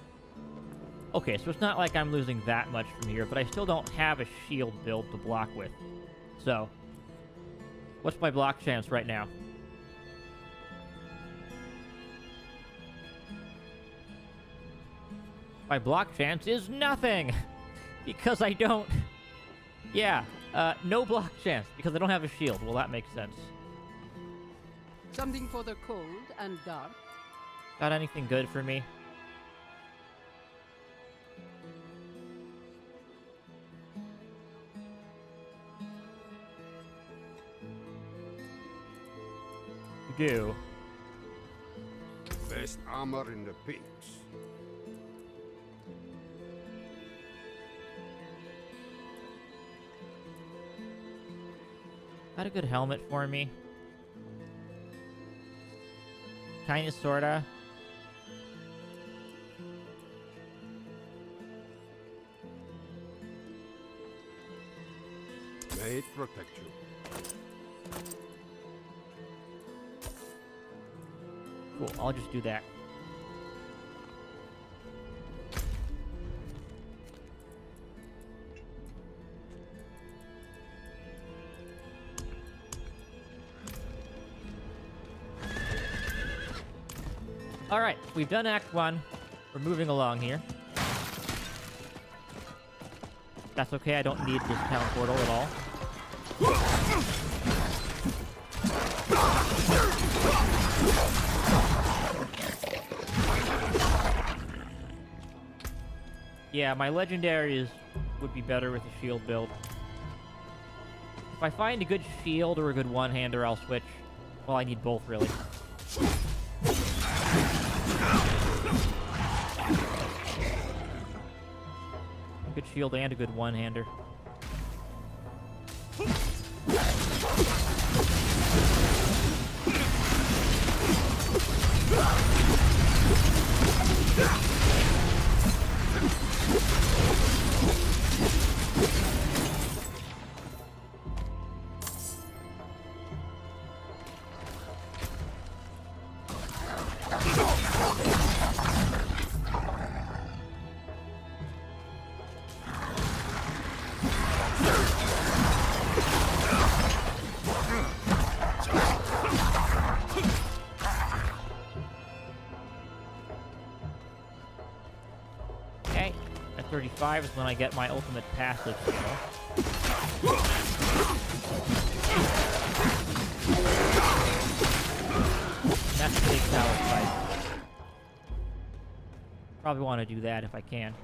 S1: Okay, so it's not like I'm losing that much from here, but I still don't have a shield build to block with. So, what's my block chance right now? My block chance is nothing! Because I don't... Yeah, no block chance, because I don't have a shield. Well, that makes sense.
S11: Something for the cold and dark.
S1: Got anything good for me? You do.
S12: Best armor in the peaks.
S1: Got a good helmet for me. Kinda, sorta.
S12: May it protect you.
S1: Cool, I'll just do that. Alright, we've done Act 1. We're moving along here. That's okay, I don't need this town portal at all. Yeah, my legendary is would be better with a shield build. If I find a good shield or a good one-hander, I'll switch. Well, I need both, really. Good shield and a good one-hander. Okay, at 35 is when I get my ultimate passive skill. That's a big tower fight. Probably want to do that if I can.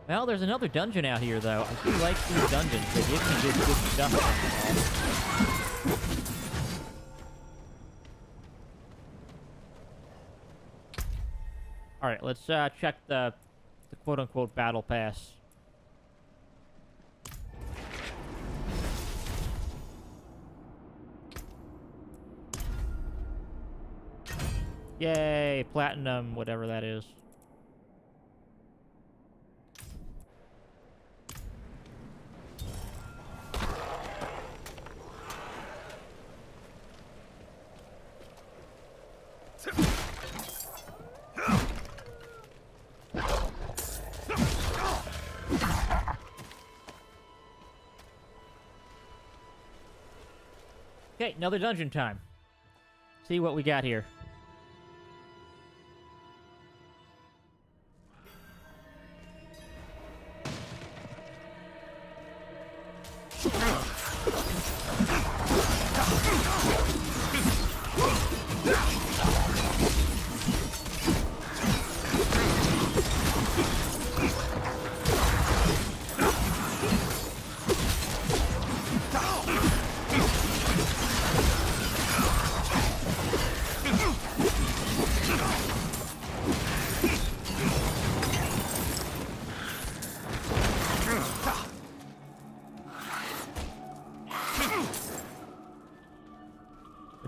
S1: Well, there's another dungeon out here, though. I do like these dungeons. They give me good stuff. Alright, let's check the quote-unquote battle pass. Yay, platinum, whatever that is. Okay, another dungeon time. See what we got here.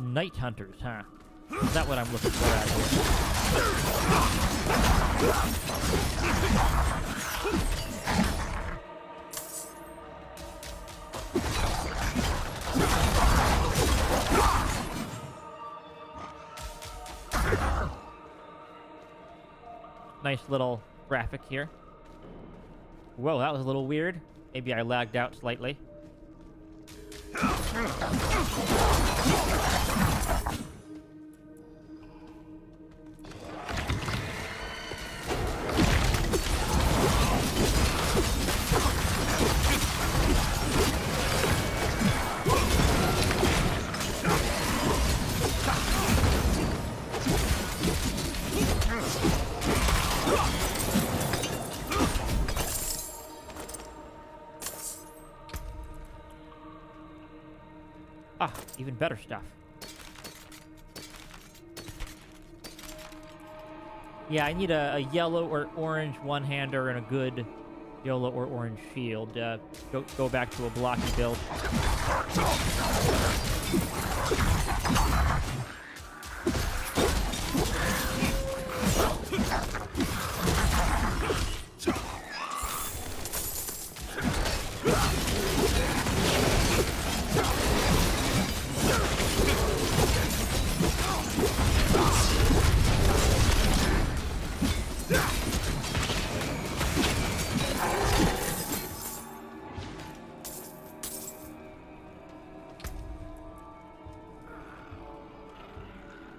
S1: Night hunters, huh? Is that what I'm looking for out here? Nice little graphic here. Whoa, that was a little weird. Maybe I lagged out slightly. Ah, even better stuff. Yeah, I need a yellow or orange one-hander and a good yellow or orange shield. Go back to a blocky build.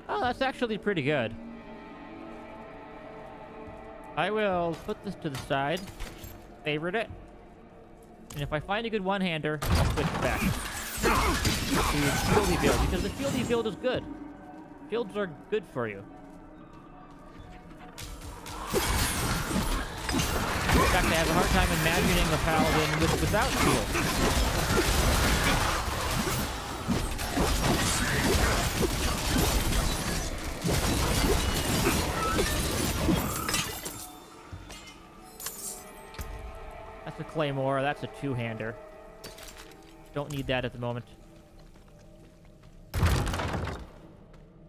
S1: Oh, that's actually pretty good. I will put this to the side. Favorite it. And if I find a good one-hander, I'll switch back to shieldy build, because the shieldy build is good. Shields are good for you. In fact, I have a hard time imagining a paladin without shields. That's a claymore. That's a two-hander. Don't need that at the moment.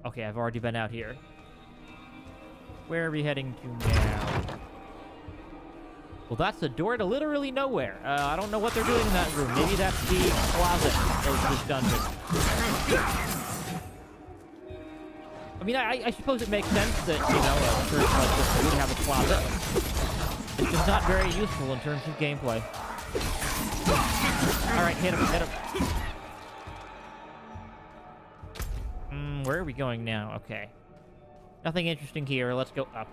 S1: Okay, I've already been out here. Where are we heading to now? Well, that's the door to literally nowhere. I don't know what they're doing in that room. Maybe that's the closet of this dungeon. I mean, I suppose it makes sense that, you know, a person like this would have a closet. It's just not very useful in terms of gameplay. Alright, hit him, hit him. Where are we going now? Okay. Nothing interesting here. Let's go up.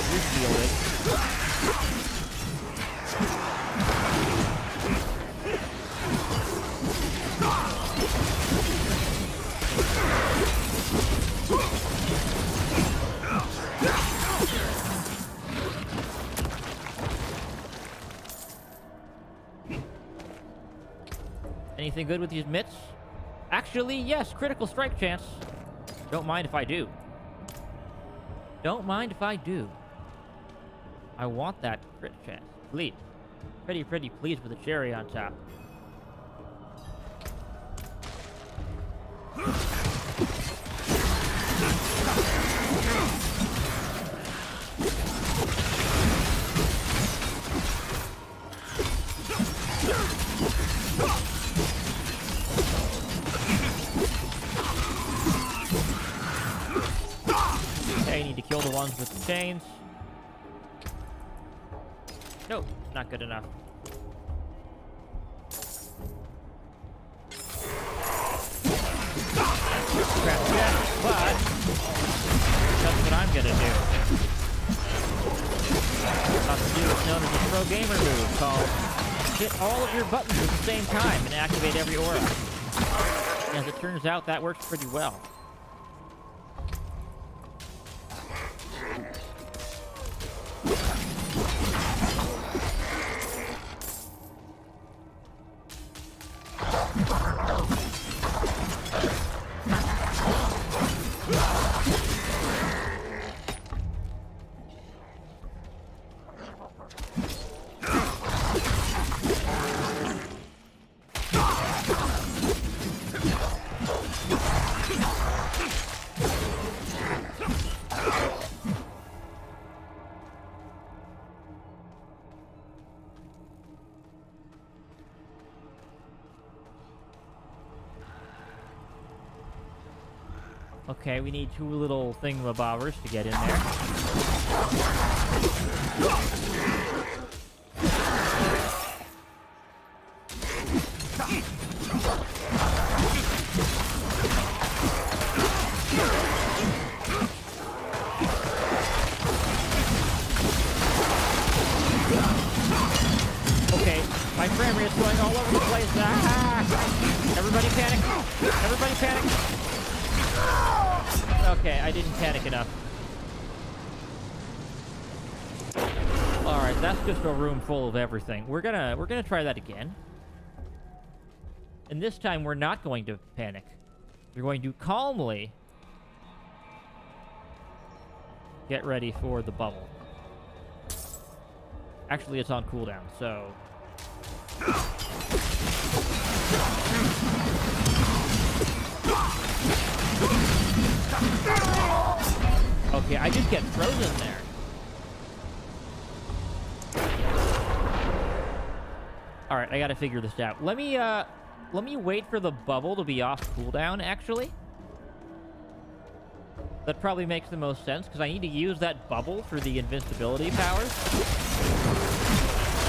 S1: Reveal it. Anything good with these mitts? Actually, yes, critical strike chance. Don't mind if I do. Don't mind if I do. I want that crit chance. Please. Pretty pleased with the cherry on top. Okay, I need to kill the ones with the chains. Nope, not good enough. Crap, yeah, but that's what I'm gonna do. I'll do what's known as a pro gamer move called hit all of your buttons at the same time and activate every aura. As it turns out, that works pretty well. Okay, we need two little thingamabobbers to get in there. Okay, my frame rate is going all over the place. Ah! Everybody panic! Everybody panic! Okay, I didn't panic enough. Alright, that's just a room full of everything. We're gonna try that again. And this time we're not going to panic. We're going to calmly get ready for the bubble. Actually, it's on cooldown, so... Okay, I just get frozen there. Alright, I gotta figure this out. Let me wait for the bubble to be off cooldown, actually. That probably makes the most sense, because I need to use that bubble for the invincibility powers.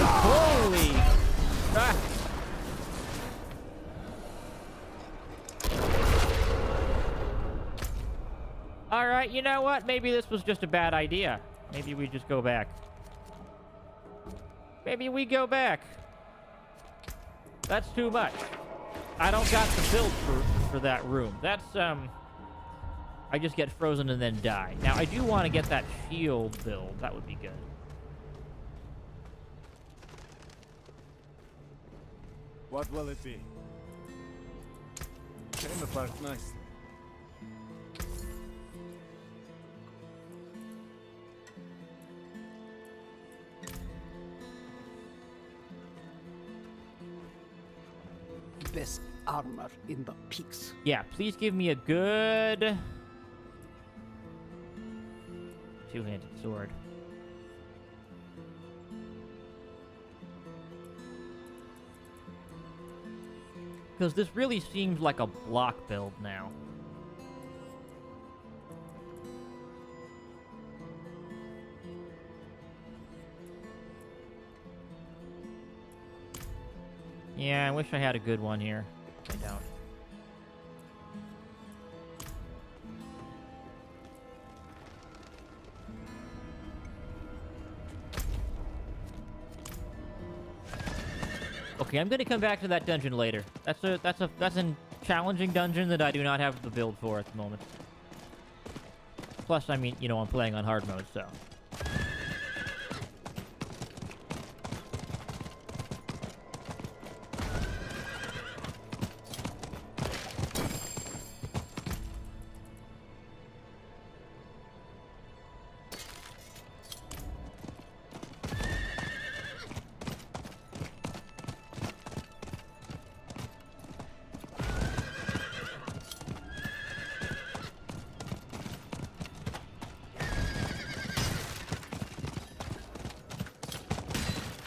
S1: Holy... Ah. Alright, you know what? Maybe this was just a bad idea. Maybe we just go back. Maybe we go back. That's too much. I don't got the build for that room. That's, I just get frozen and then die. Now, I do want to get that shield build. That would be good.
S10: What will it be? Came apart nicely.
S13: Best armor in the peaks.
S1: Yeah, please give me a good two-handed sword. Because this really seems like a block build now. Yeah, I wish I had a good one here. I don't. Okay, I'm gonna come back to that dungeon later. That's a challenging dungeon that I do not have the build for at the moment. Plus, I mean, you know, I'm playing on hard mode, so.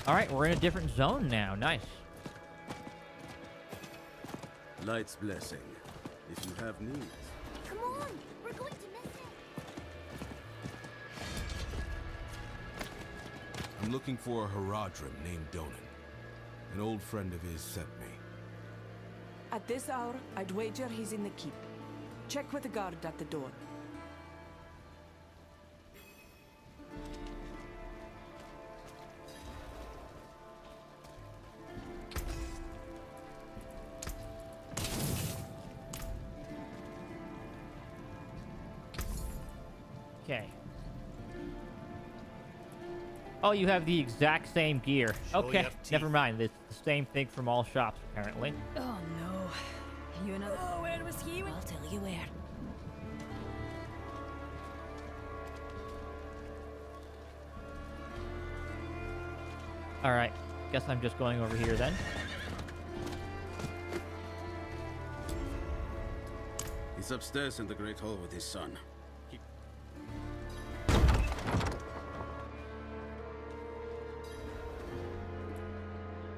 S1: Alright, we're in a different zone now. Nice.
S9: Light's blessing, if you have needs.
S2: Come on, we're going to miss it.
S9: I'm looking for a Haradrim named Donan. An old friend of his sent me.
S14: At this hour, I'd wager he's in the keep. Check with the guard at the door.
S1: Okay. Oh, you have the exact same gear. Okay, never mind. It's the same thing from all shops, apparently.
S8: Oh no. You another. Oh, where was he? I'll tell you where.
S1: Alright. Guess I'm just going over here then.
S15: He's upstairs in the Great Hall with his son.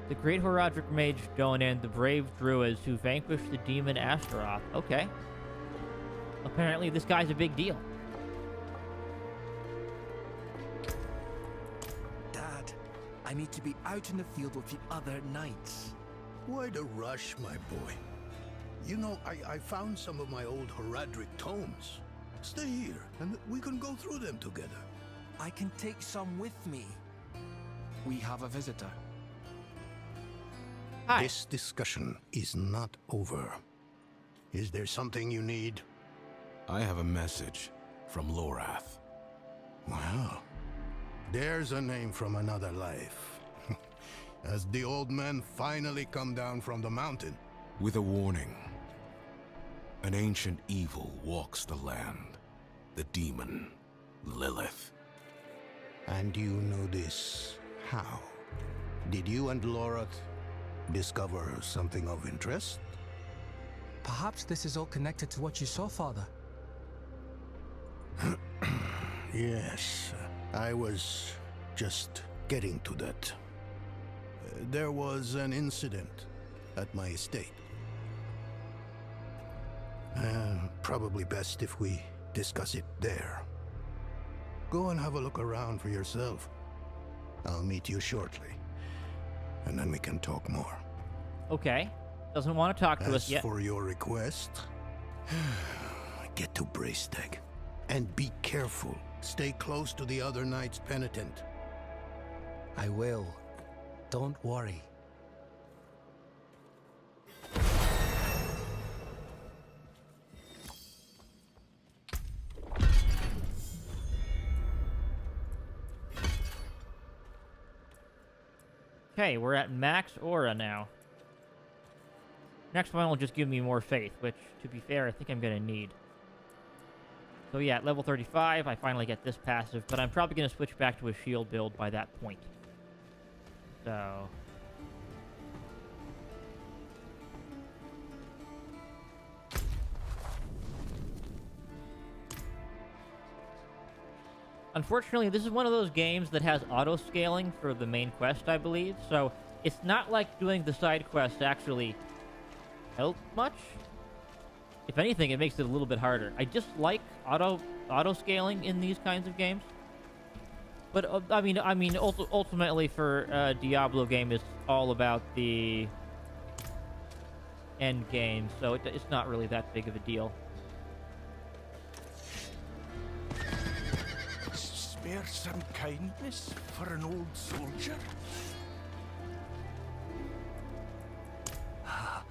S1: The great Horadric mage Donan, the brave druids who vanquished the demon Astaroth. Okay. Apparently this guy's a big deal.
S16: Dad, I need to be out in the field with the other knights.
S17: Why the rush, my boy? You know, I found some of my old Horadric tomes. Stay here, and we can go through them together.
S16: I can take some with me. We have a visitor.
S1: Hi.
S17: This discussion is not over. Is there something you need?
S9: I have a message from Lorath.
S17: Wow. There's a name from another life. Has the old man finally come down from the mountain?
S9: With a warning. An ancient evil walks the land. The demon, Lilith.
S17: And you know this how? Did you and Lorath discover something of interest?
S16: Perhaps this is all connected to what you saw, Father.
S17: Yes, I was just getting to that. There was an incident at my estate. Probably best if we discuss it there. Go and have a look around for yourself. I'll meet you shortly, and then we can talk more.
S1: Okay. Doesn't want to talk to us yet.
S17: As for your request, get to Braystag. And be careful. Stay close to the other Knights Penitent.
S5: I will. Don't worry.
S1: Okay, we're at max aura now. Next one will just give me more faith, which, to be fair, I think I'm going to need. So yeah, at level 35, I finally get this passive, but I'm probably going to switch back to a shield build by that point. So... Unfortunately, this is one of those games that has auto-scaling for the main quest, I believe, so it's not like doing the side quests actually help much. If anything, it makes it a little bit harder. I just like auto-scaling in these kinds of games. But, I mean, ultimately for Diablo game, it's all about the end game, so it's not really that big of a deal.
S6: Spare some kindness for an old soldier? Ah,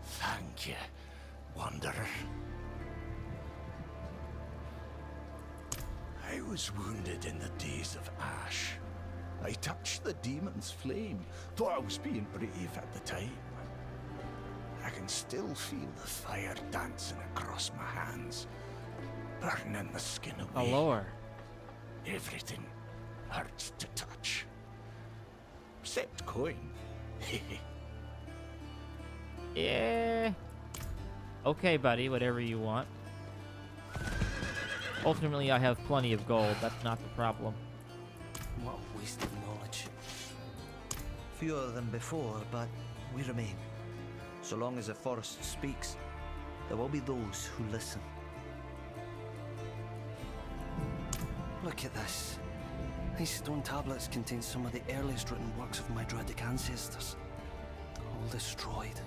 S6: thank you, Wanderer. I was wounded in the days of Ash. I touched the demon's flame, thought I was being brave at the time. I can still feel the fire dancing across my hands, burning the skin away.
S1: Oh, Lord.
S6: Everything hurts to touch. Except coin.
S1: Yeah. Okay, buddy, whatever you want. Ultimately, I have plenty of gold. That's not the problem.
S5: What a waste of knowledge. Fewer than before, but we remain. So long as the forest speaks, there will be those who listen. Look at this. These stone tablets contain some of the earliest written works of my Druidic ancestors. All destroyed.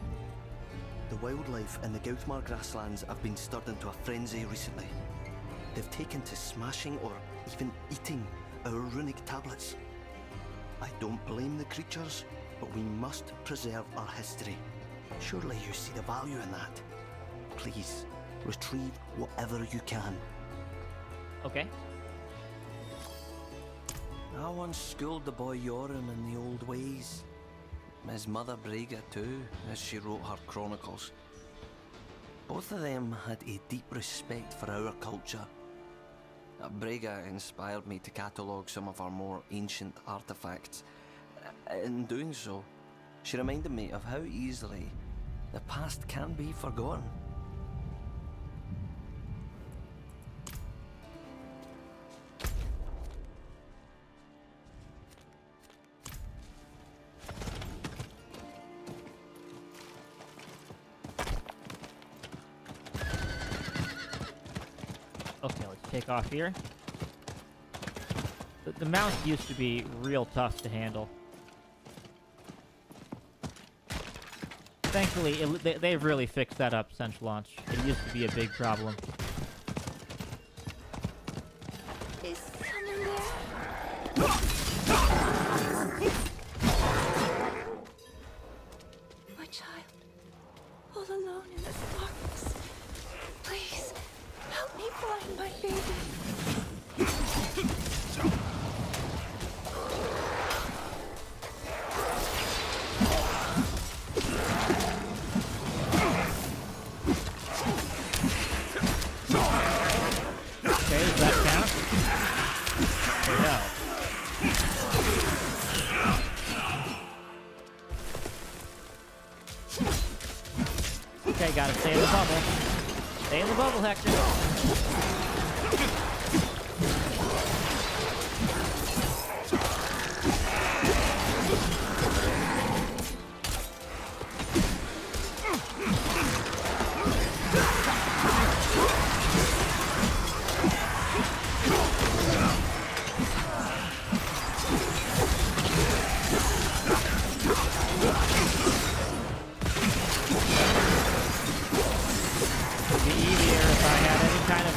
S5: The wildlife in the Gauthmar grasslands have been stirred into a frenzy recently. They've taken to smashing or even eating our runic tablets. I don't blame the creatures, but we must preserve our history. Surely you see the value in that. Please, retrieve whatever you can.
S1: Okay.
S5: I once schooled the boy Yoram in the old ways. His mother Brega too, as she wrote her chronicles. Both of them had a deep respect for our culture. Brega inspired me to catalogue some of our more ancient artifacts. In doing so, she reminded me of how easily the past can be forgotten.
S1: Okay, let's take off here. The mounts used to be real tough to handle. Thankfully, they've really fixed that up since launch. It used to be a big problem.
S2: Is someone there? My child, all alone in this darkness. Please, help me find my baby.
S1: Okay, gotta stay in the bubble. Stay in the bubble, Hector.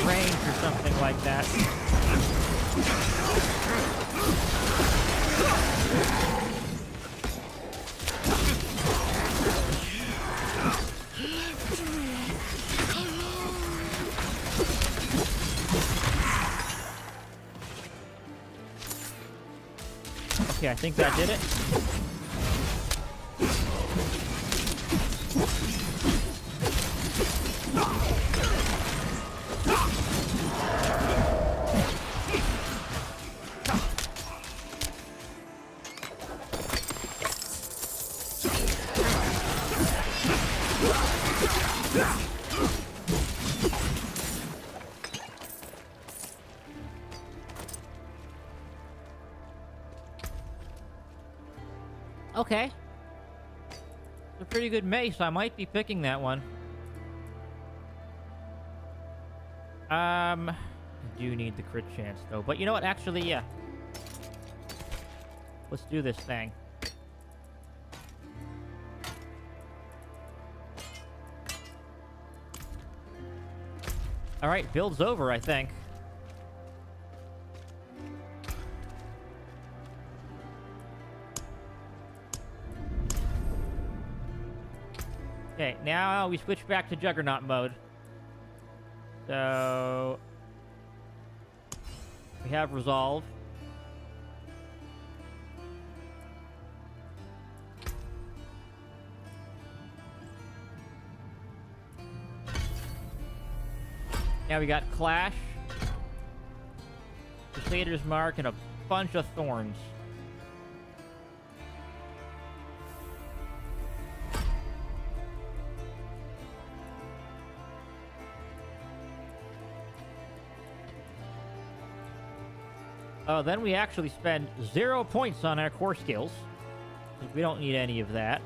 S1: Range something like that. Okay, I think that did it. Okay. It's a pretty good mace. I might be picking that one. I do need the crit chance, though. But you know what? Actually, yeah. Let's do this thing. Alright, build's over, I think. Okay, now we switch back to Juggernaut mode. So... we have Resolve. Now we got Clash, Crusader's Mark, and a bunch of Thorns. Then we actually spend 0 points on our core skills. We don't need any of that.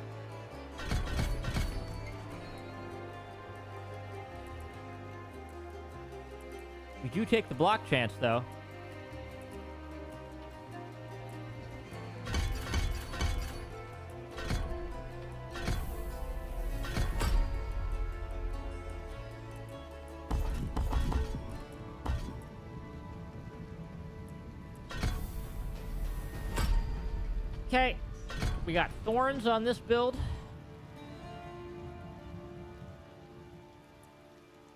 S1: We do take the block chance, though. Okay, we got Thorns on this build.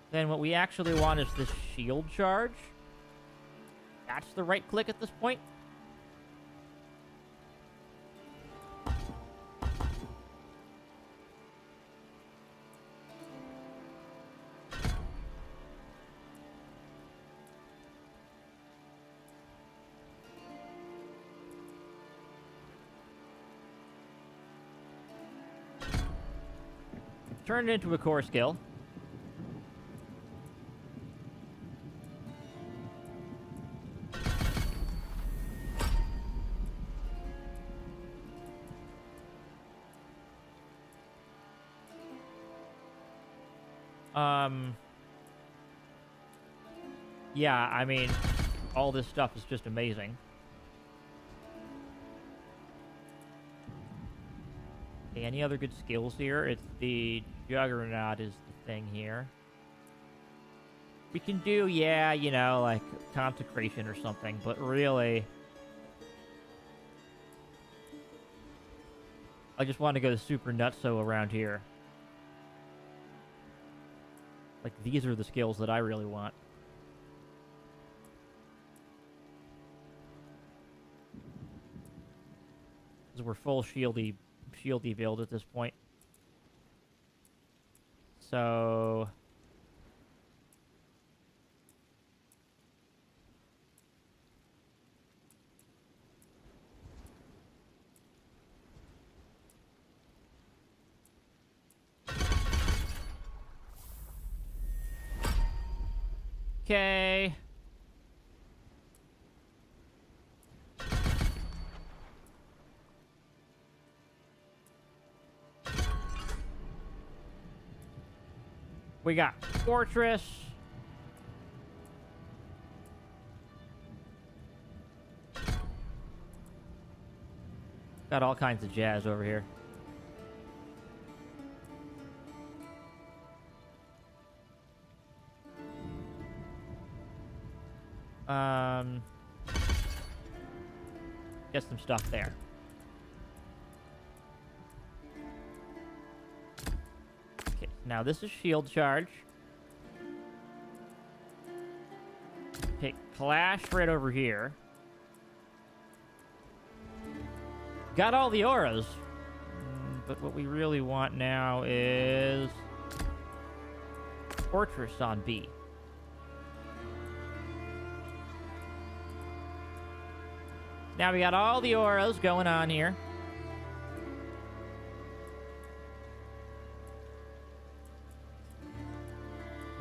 S1: Then what we actually want is this shield charge. That's the right click at this point. Turn it into a core skill. Yeah, I mean, all this stuff is just amazing. Okay, any other good skills here? It's the Juggernaut is the thing here. We can do, yeah, you know, like Consecration or something, but really... I just want to go super nutso around here. Like, these are the skills that I really want. Because we're full shieldy build at this point. So... okay. We got Fortress. Got all kinds of jazz over here. Get some stuff there. Okay, now this is shield charge. Okay, Clash right over here. Got all the auras. But what we really want now is Fortress on B. Now we got all the auras going on here.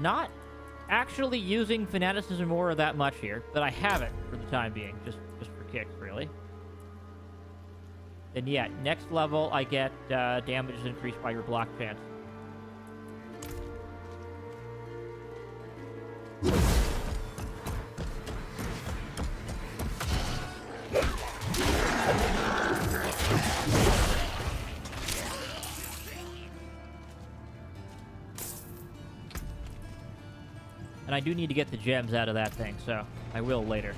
S1: Not actually using Fanaticism Aura that much here, but I have it for the time being, just for kicks, really. And yeah, next level I get damage is increased by your block chance. And I do need to get the gems out of that thing, so I will later.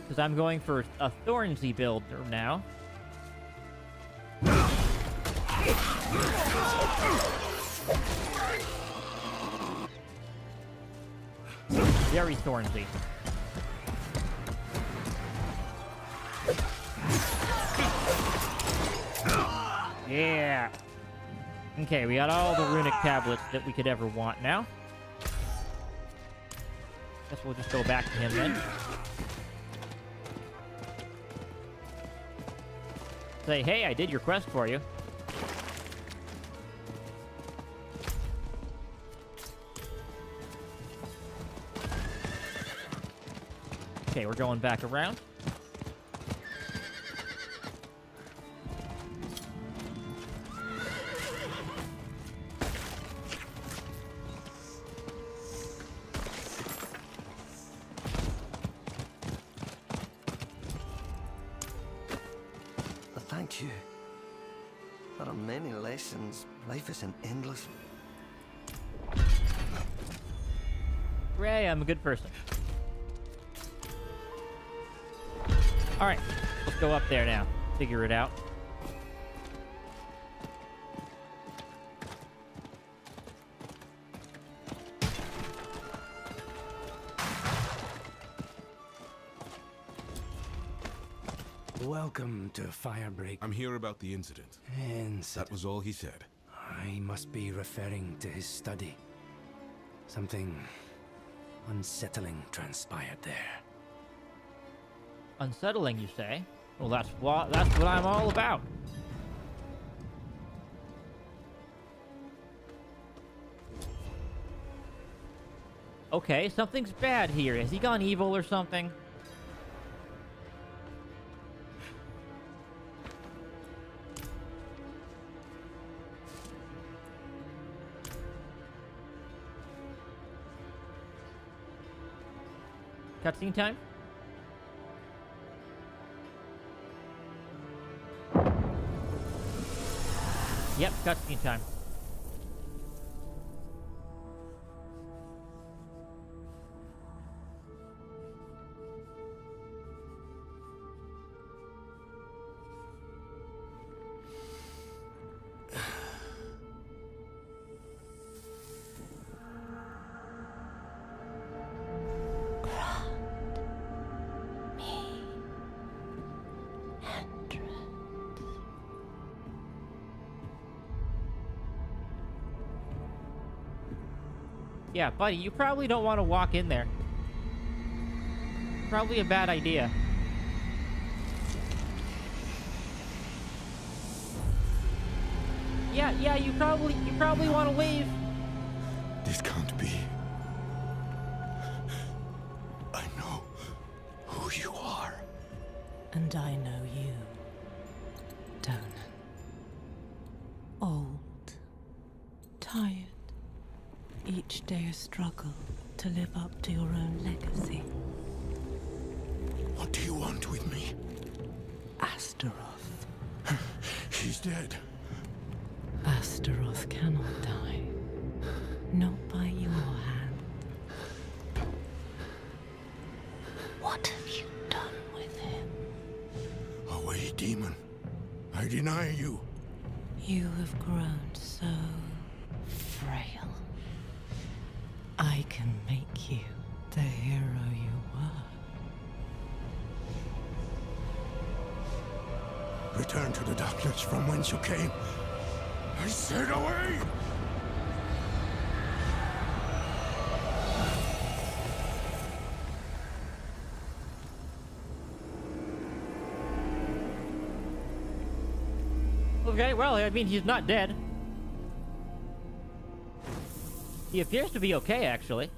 S1: Because I'm going for a Thornsy build now. Very Thornsy. Yeah. Okay, we got all the runic tablets that we could ever want now. Guess we'll just go back to him then. Say, hey, I did your quest for you. Okay, we're going back around.
S18: Thank you. There are many lessons. Life isn't endless.
S1: Hooray, I'm a good person. Alright, let's go up there now. Figure it out.
S5: Welcome to Firebreak.
S9: I'm here about the incident. That was all he said.
S5: I must be referring to his study. Something unsettling transpired there.
S1: Unsettling, you say? Well, that's what I'm all about. Okay, something's bad here. Has he gone evil or something? Cutscene time? Yep, cutscene time. Yeah, buddy, you probably don't want to walk in there. Probably a bad idea. Yeah, you probably want to leave.
S3: This can't be. I know who you are.
S7: And I know you, Donan. Old, tired. Each day a struggle to live up to your own legacy.
S3: What do you want with me?
S7: Astaroth.
S3: She's dead.
S7: Astaroth cannot die. Not by your hand. What have you done with him?
S17: Away, demon. I deny you.
S7: You have grown so frail. I can make you the hero you were.
S17: Return to the darkness from whence you came. I said away!
S1: Okay, well, I mean, he's not dead. He appears to be okay, actually.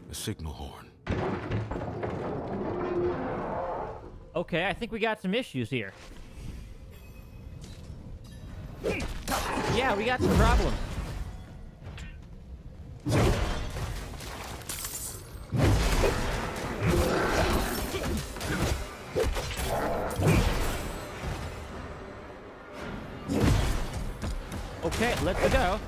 S9: A signal horn.
S1: Okay, I think we got some issues here. Yeah, we got some problems. Okay, let's go.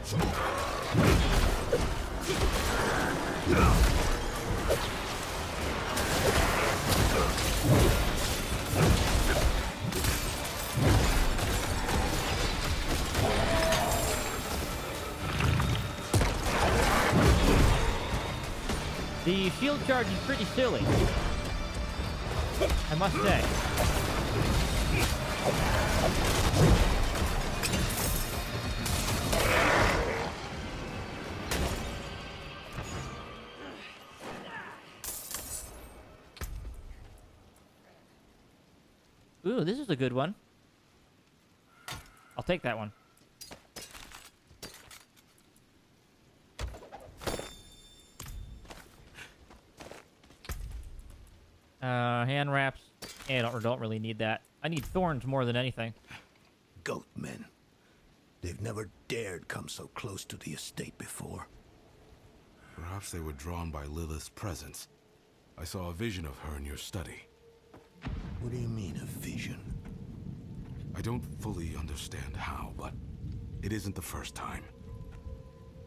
S1: The shield charge is pretty silly, I must say. Ooh, this is a good one. I'll take that one. Hand wraps. Yeah, I don't really need that. I need thorns more than anything.
S17: Goat men. They've never dared come so close to the estate before.
S9: Perhaps they were drawn by Lilith's presence. I saw a vision of her in your study.
S17: What do you mean, a vision?
S9: I don't fully understand how, but it isn't the first time.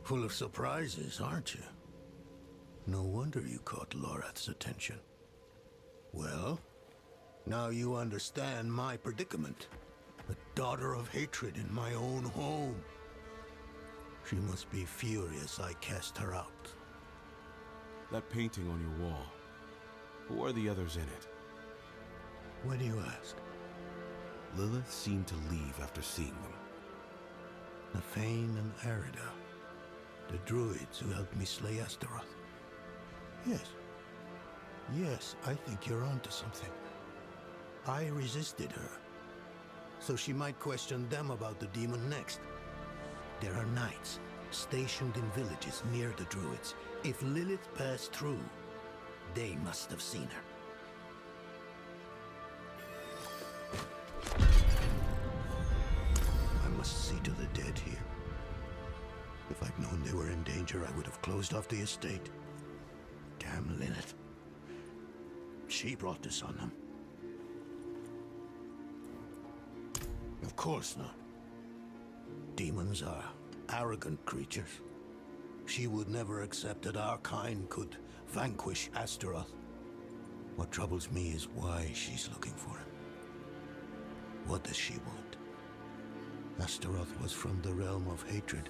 S17: Full of surprises, aren't you? No wonder you caught Lorath's attention. Well, now you understand my predicament. A daughter of hatred in my own home. She must be furious I cast her out.
S9: That painting on your wall. Who are the others in it?
S17: Why do you ask?
S9: Lilith seemed to leave after seeing them.
S17: Nafane and Arida. The druids who helped me slay Astaroth. Yes. Yes, I think you're onto something. I resisted her, so she might question them about the demon next. There are knights stationed in villages near the druids. If Lilith passed through, they must have seen her. I must see to the dead here. If I'd known they were in danger, I would have closed off the estate. Damn Lilith. She brought this on them. Of course not. Demons are arrogant creatures. She would never accept that our kind could vanquish Astaroth. What troubles me is why she's looking for him. What does she want? Astaroth was from the realm of hatred,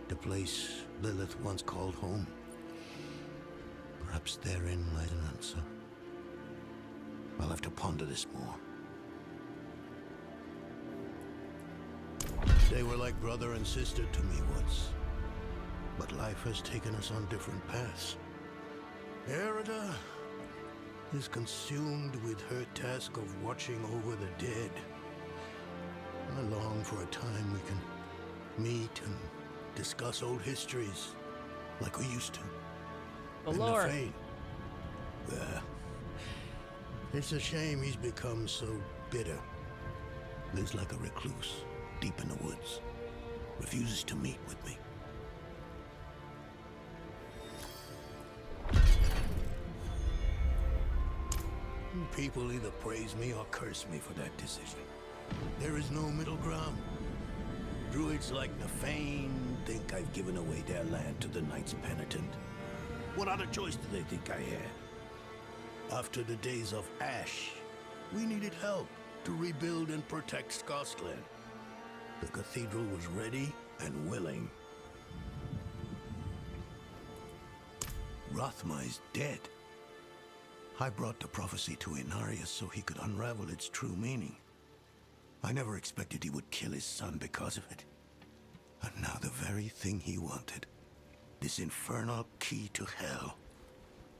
S17: the place Lilith once called home. Perhaps therein lies an answer. I'll have to ponder this more. They were like brother and sister to me once. But life has taken us on different paths. Arida is consumed with her task of watching over the dead. I long for a time we can meet and discuss old histories like we used to.
S1: The Lord.
S17: It's a shame he's become so bitter. Lives like a recluse, deep in the woods. Refuses to meet with me. people either praise me or curse me for that decision. There is no middle ground. Druids like Nefane think I've given away their land to the Knights Penitent. What other choice do they think I had? After the days of Ash, we needed help to rebuild and protect Scotland. The cathedral was ready and willing. Rathma is dead. I brought the prophecy to Inarius so he could unravel its true meaning. I never expected he would kill his son because of it. And now the very thing he wanted, this infernal key to hell,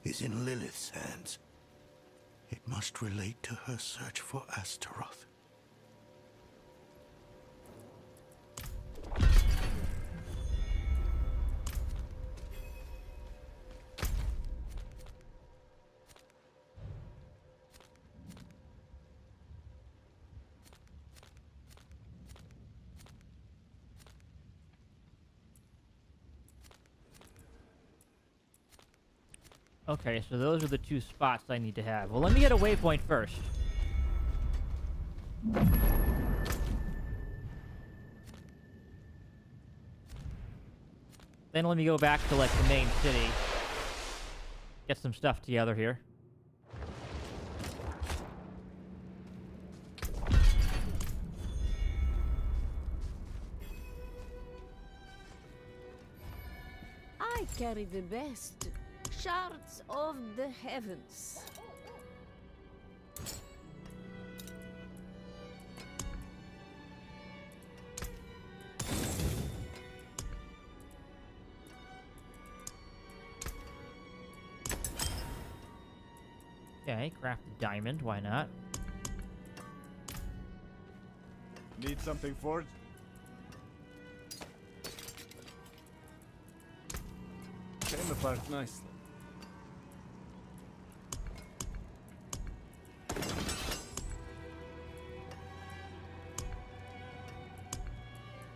S17: is in Lilith's hands. It must relate to her search for Astaroth.
S1: Okay, so those are the two spots I need to have. Well, let me get a waypoint first. Then let me go back to, like, the main city. Get some stuff together here.
S8: I carry the best. Shards of the heavens.
S1: Okay, craft a diamond, why not?
S10: Need something forged? Came apart nicely.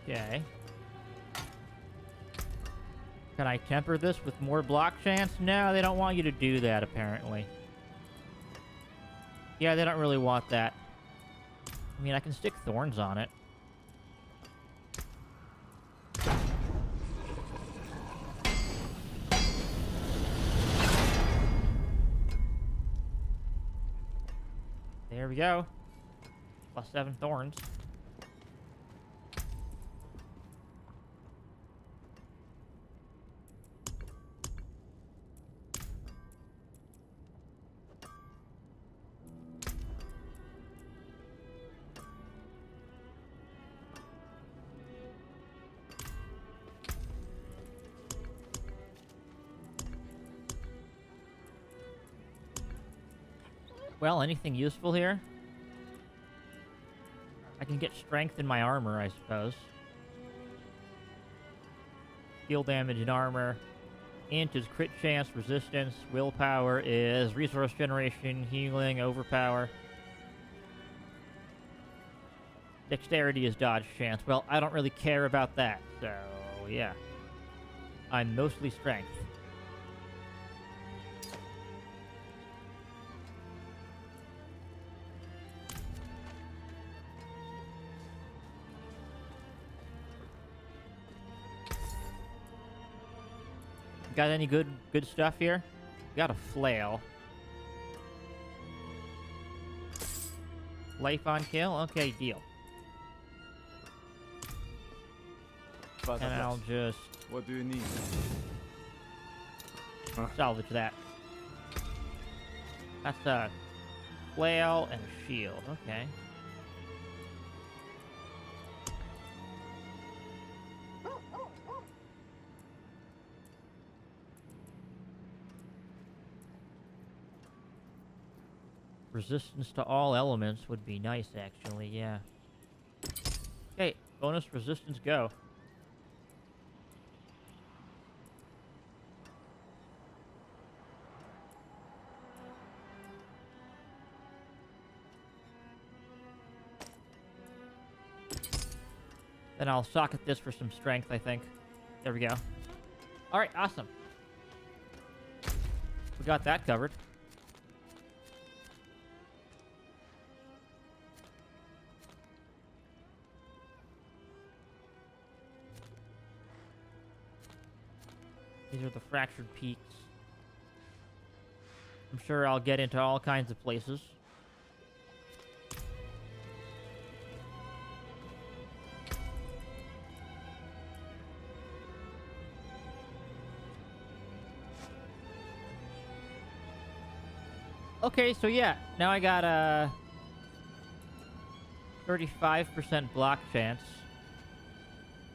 S1: Okay. Can I temper this with more block chance? No, they don't want you to do that, apparently. Yeah, they don't really want that. I mean, I can stick thorns on it. There we go. +7 thorns. Well, anything useful here? I can get strength in my armor, I suppose. Heal damage in armor. Int is crit chance, resistance. Willpower is resource generation, healing, overpower. Dexterity is dodge chance. Well, I don't really care about that, so yeah. I'm mostly strength. Got any good stuff here? Got a flail. Life on kill? Okay, deal.
S10: But
S1: and I'll just...
S10: What do you need?
S1: Salvage that. That's a flail and a shield. Okay. Resistance to all elements would be nice, actually, yeah. Okay, bonus resistance, go. Then I'll socket this for some strength, I think. There we go. Alright, awesome. We got that covered. These are the fractured peaks. I'm sure I'll get into all kinds of places. Okay, so yeah, now I got a 35% block chance,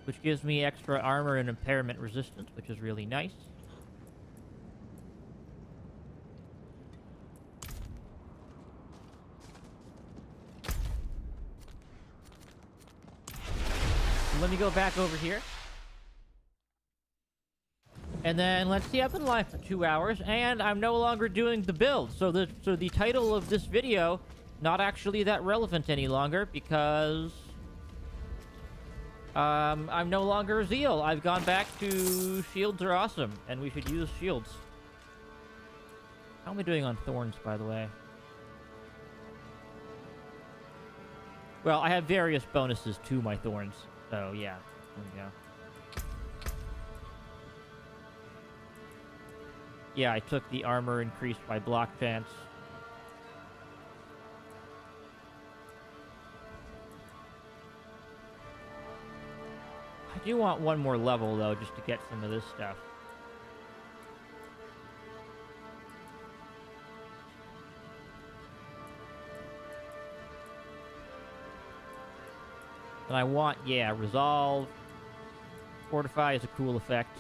S1: which gives me extra armor and impairment resistance, which is really nice. Let me go back over here. And then, let's see, I've been live for 2 hours, and I'm no longer doing the build. So the title of this video, not actually that relevant any longer, because I'm no longer Zeal. I've gone back to shields are awesome, and we should use shields. How am I doing on thorns, by the way? Well, I have various bonuses to my thorns, so yeah, there we go. Yeah, I took the armor increased by block chance. I do want one more level, though, just to get some of this stuff. And I want, yeah, Resolve. Fortify is a cool effect.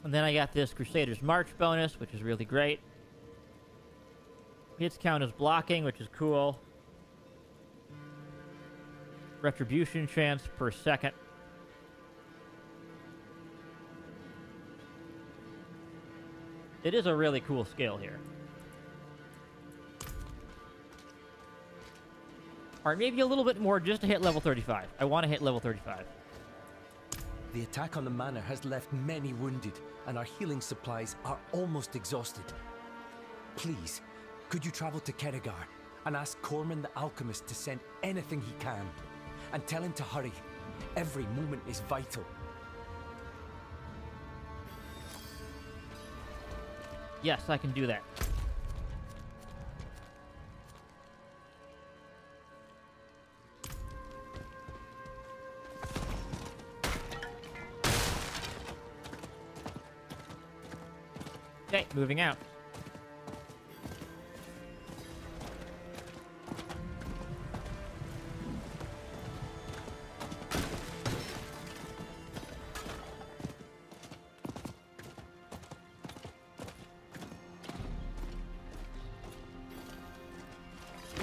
S1: And then I got this Crusader's March bonus, which is really great. Hits count as blocking, which is cool. Retribution chance per second. It is a really cool skill here. Alright, maybe a little bit more just to hit level 35. I want to hit level 35.
S5: The attack on the manor has left many wounded, and our healing supplies are almost exhausted. Please, could you travel to Keregar and ask Corman the Alchemist to send anything he can? And tell him to hurry. Every moment is vital.
S1: Yes, I can do that. Okay, moving out.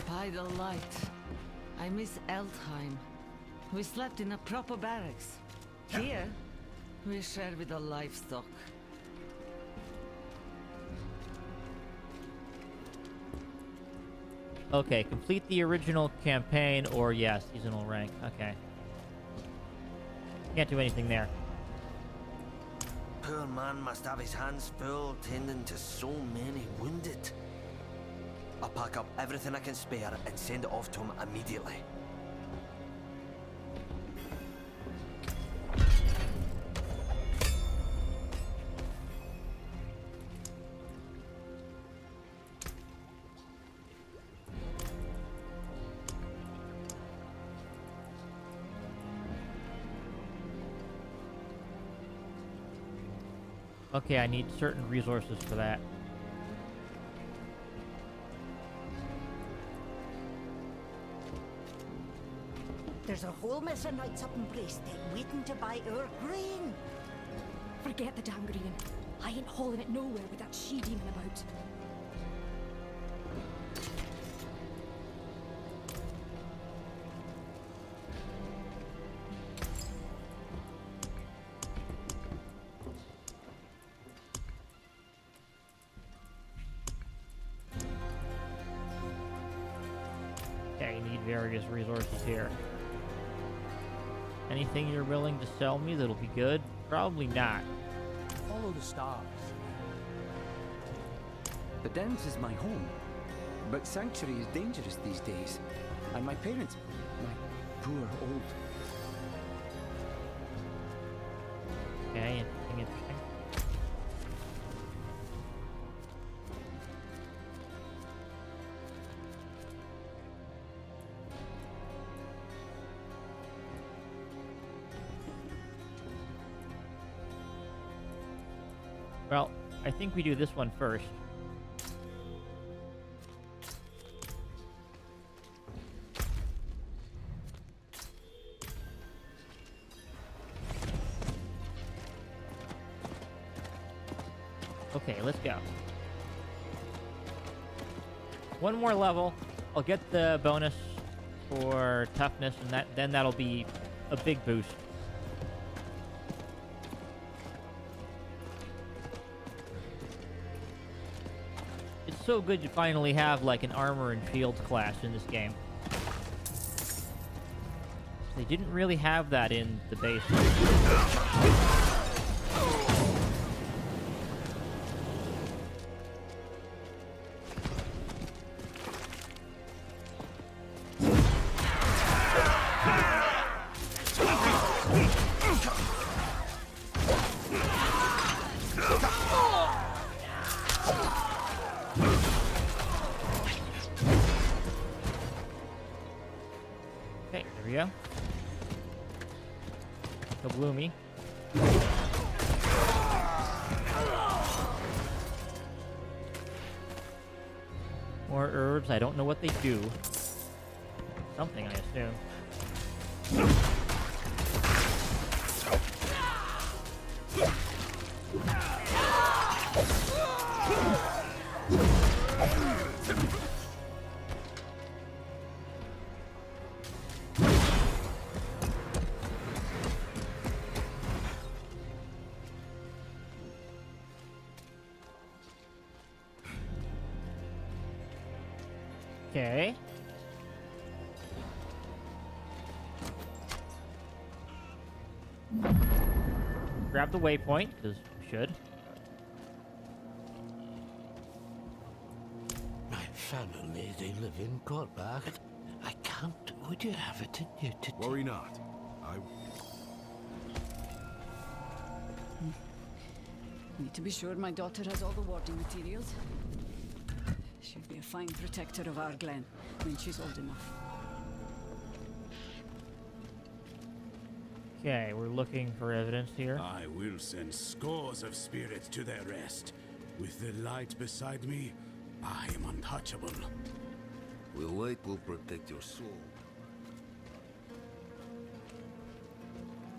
S19: By the light, I miss Eldheim. We slept in a proper barracks. Here, we share with the livestock.
S1: Okay, complete the original campaign, or yeah, seasonal rank. Okay. Can't do anything there.
S18: Poor man must have his hands full tending to so many wounded. I'll pack up everything I can spare and send it off to him immediately.
S1: Okay, I need certain resources for that.
S20: There's a whole mess of knights up in Braestate waiting to buy our grain.
S8: Forget the damn green. I ain't hauling it nowhere with that she-demon about.
S1: Okay, I need various resources here. Anything you're willing to sell me that'll be good? Probably not.
S16: Follow the stars.
S21: The Dens is my home. But Sanctuary is dangerous these days. And my parents, my poor old...
S1: Okay, interesting. Well, I think we do this one first. Okay, let's go. One more level. I'll get the bonus for toughness, and then that'll be a big boost. It's so good to finally have like an armor and shields class in this game. They didn't really have that in the base. Okay, there we go. Kabloomy. More herbs. I don't know what they do. Something, I assume. Okay. Grab the waypoint, because we should.
S22: My family, they live in Gorbach. I can't. Would you have it in you to
S9: Worry not.
S4: Need to be sure my daughter has all the warding materials. She'll be a fine protector of our glen when she's old enough.
S1: Okay, we're looking for evidence here.
S15: I will send scores of spirits to their rest. With the light beside me, I am untouchable.
S5: The light will protect your soul.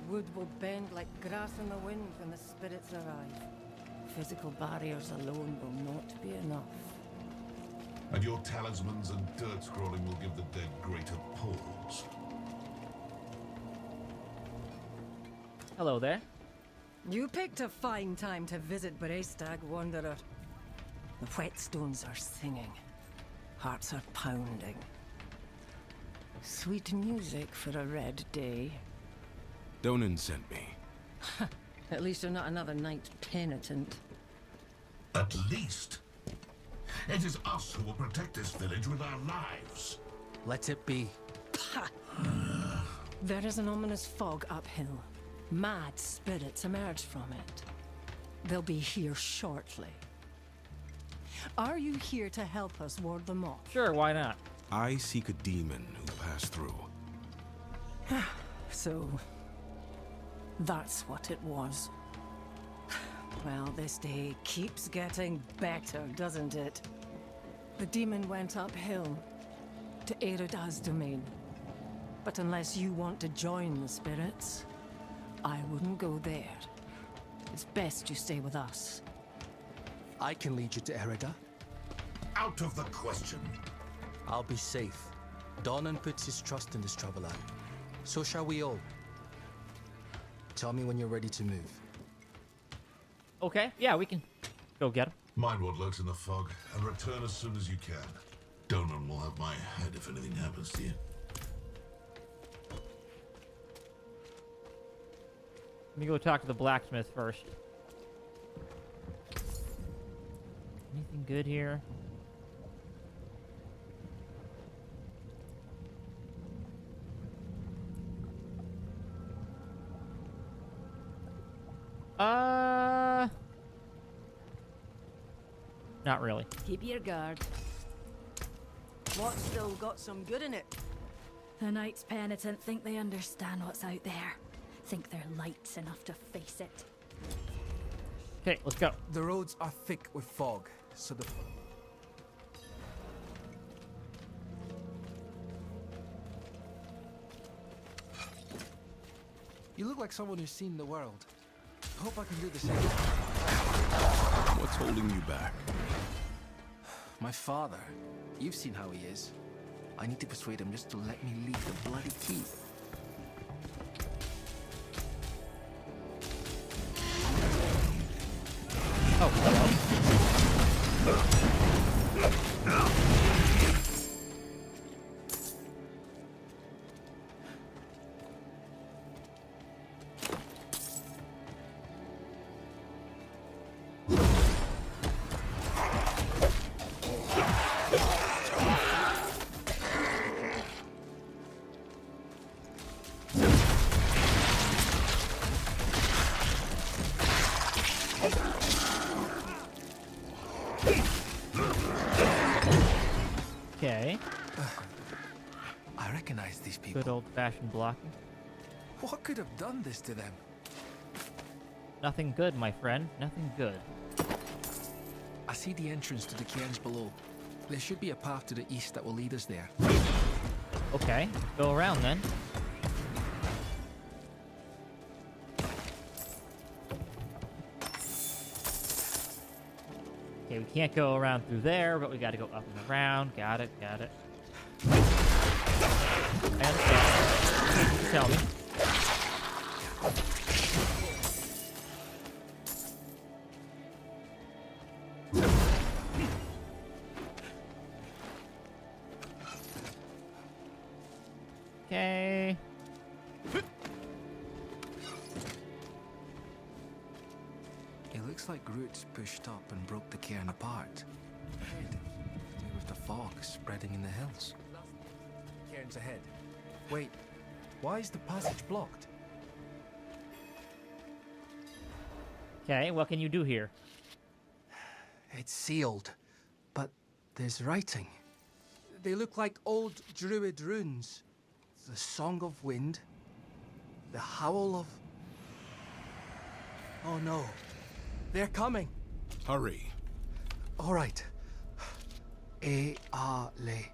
S23: Wood will bend like grass in the wind when the spirits arrive. Physical barriers alone will not be enough.
S3: And your talismans and dirt scrolling will give the dead greater pause.
S1: Hello there.
S23: You picked a fine time to visit Brestag, Wanderer. The whetstones are singing. Hearts are pounding. Sweet music for a red day.
S9: Don't incent me.
S23: At least you're not another night penitent.
S3: At least. It is us who will protect this village with our lives.
S16: Let it be.
S23: There is an ominous fog uphill. Mad spirits emerge from it. They'll be here shortly. Are you here to help us ward them off?
S1: Sure, why not?
S9: I seek a demon who passed through.
S23: So, that's what it was. Well, this day keeps getting better, doesn't it? The demon went uphill to Erida's domain. But unless you want to join the spirits, I wouldn't go there. It's best you stay with us.
S16: I can lead you to Erida.
S3: Out of the question.
S16: I'll be safe. Donan puts his trust in this traveler. So shall we all. Tell me when you're ready to move.
S1: Okay, yeah, we can go get him.
S3: Mind what lurks in the fog, and return as soon as you can. Donan will have my head if anything happens to you.
S1: Let me go talk to the blacksmith first. Anything Anything good here? Not really.
S8: Keep your guard.
S11: What's still got some good in it?
S8: The Knights Penitent think they understand what's out there. Think they're lights enough to face it.
S1: Okay, let's go.
S16: The roads are thick with fog, so the... You look like someone who's seen the world. I hope I can do the same.
S9: What's holding you back?
S16: My father. You've seen how he is. I need to persuade him just to let me leave the bloody key.
S1: Oh, hello. Okay.
S16: I recognize these people.
S1: Good old-fashioned blocking.
S16: What could have done this to them?
S1: Nothing good, my friend. Nothing good.
S16: I see the entrance to the cairns below. There should be a path to the east that will lead us there.
S1: Okay, let's go around then. Okay, we can't go around through there, but we gotta go up and around. Got it, got it. I understand. You tell me. Okay.
S16: It looks like roots pushed up and broke the cairn apart. Ahead, to do with the fog spreading in the hills. Cairns ahead. Wait, why is the passage blocked?
S1: Okay, what can you do here?
S16: It's sealed, but there's writing. They look like old druid runes. The Song of Wind, the Howl of... Oh no, they're coming.
S9: Hurry.
S16: All right. E-a-le,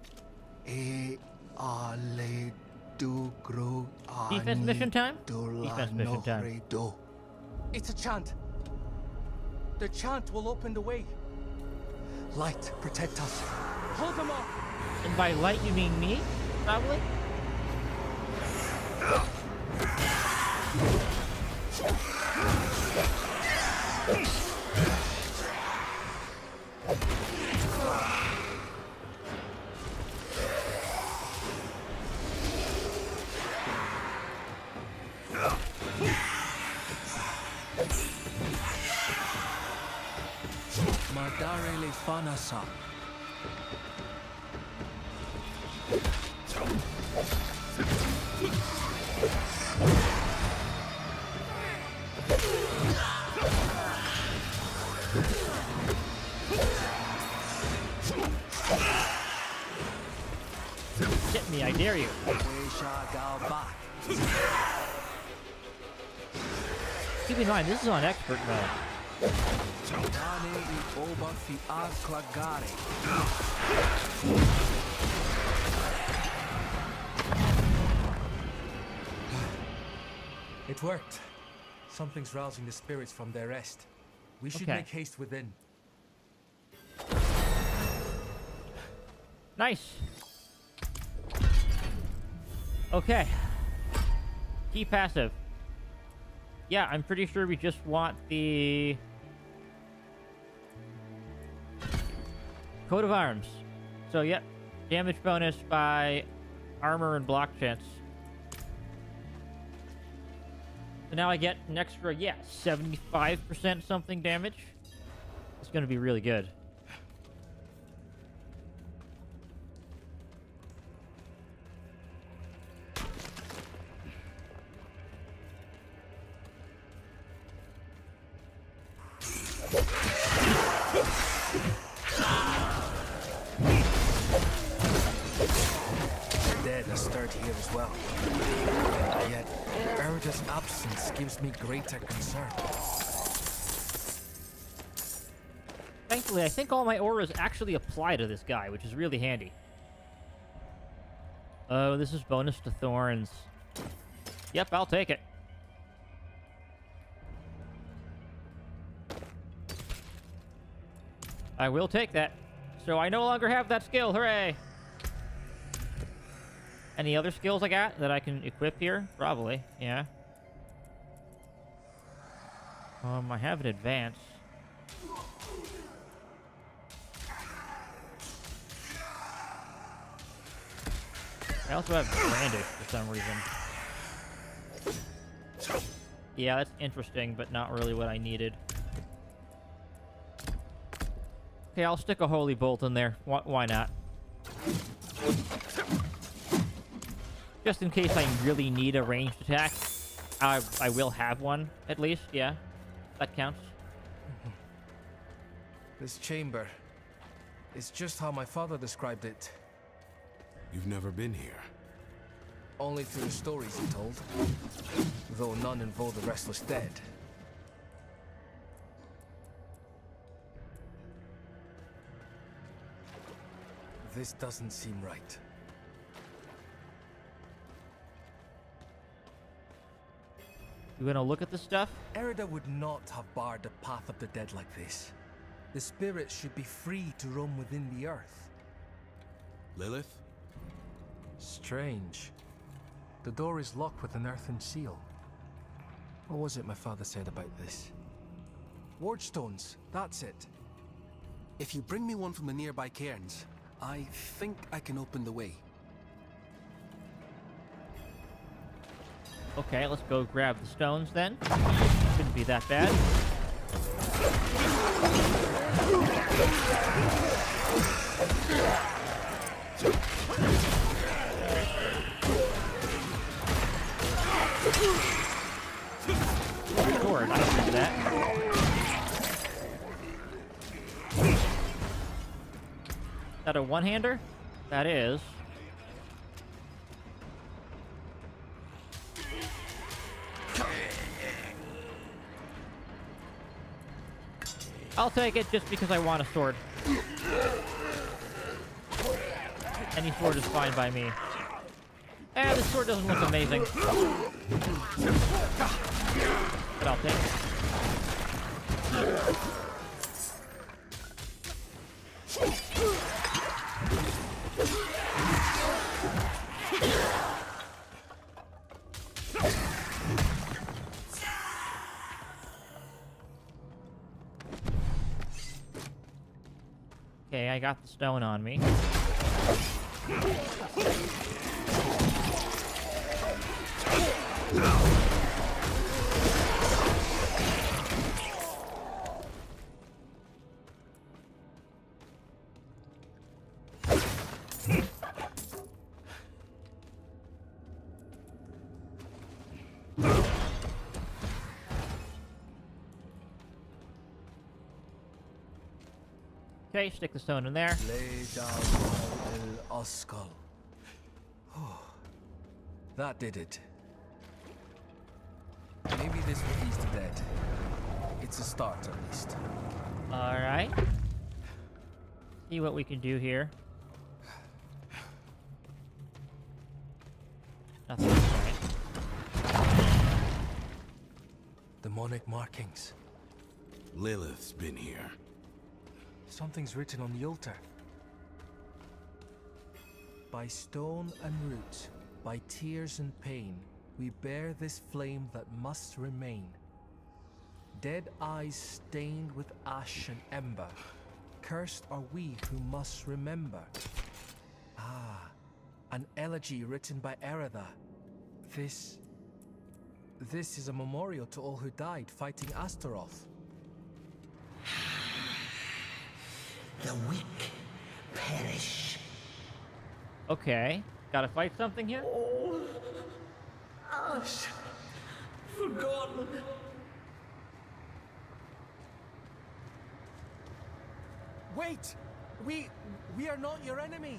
S16: e-a-le, do gro
S1: Defense mission time? Defense mission time.
S16: do. It's a chant. The chant will open the way. Light, protect us. Hold them off.
S1: And by light, you mean me? Probably?
S16: Mardare le fanasa.
S1: Get me, I dare you.
S16: We shall go back.
S1: Keep in mind, this is on expert mode.
S16: It worked. Something's rousing the spirits from their rest. We should
S1: Okay.
S16: make haste within.
S1: Nice. Okay. Key passive. Yeah, I'm pretty sure we just want the coat of arms. So, yep. Damage bonus by armor and block chance. So now I get an extra, 75% something damage. It's going to be really good.
S16: as well. Yet, Erida's absence gives me greater concern.
S1: Thankfully, I think all my auras actually apply to this guy, which is really handy. Oh, this is bonus to thorns. Yep, I'll take it. I will take that. So I no longer have that skill. Hooray! Any other skills I got that I can equip here? Probably, yeah. I have an advance. I also have brandish for some reason. Yeah, that's interesting, but not really what I needed. Okay, I'll stick a holy bolt in there. Why not? Just in case I really need a ranged attack, I will have one, at least. Yeah, that counts.
S16: This chamber is just how my father described it.
S9: You've never been here?
S16: Only through the stories he told, though none involve the restless dead. This doesn't seem right.
S1: You gonna look at this stuff?
S16: Erida would not have barred the path of the dead like this. The spirits should be free to roam within the earth.
S9: Lilith?
S16: Strange. The door is locked with an earthen seal. What was it my father said about this? Ward stones, that's it.
S12: If you bring me one from the nearby cairns, I think I can open the way.
S1: Okay, let's go grab the stones then. Shouldn't be that bad. Sword, I can do that. Is that a one-hander? That is. I'll take it just because I want a sword. Any sword is fine by me. This sword doesn't look amazing. But I'll take it. Okay, I got the stone on me. Okay, stick the stone in there.
S16: Lay down el Oscal. That did it. Maybe this will ease the dead. It's a start, at least.
S1: Alright. See what we can do here. Nothing.
S16: Demonic markings.
S9: Lilith's been here.
S16: Something's written on the altar. By stone and root, by tears and pain, we bear this flame that must remain. Dead eyes stained with ash and ember, cursed are we who must remember. Ah, an elegy written by Erida. This is a memorial to all who died fighting Astaroth.
S22: The weak perish.
S1: Okay. Gotta fight something here?
S22: All ash forgotten.
S16: Wait! We are not your enemy!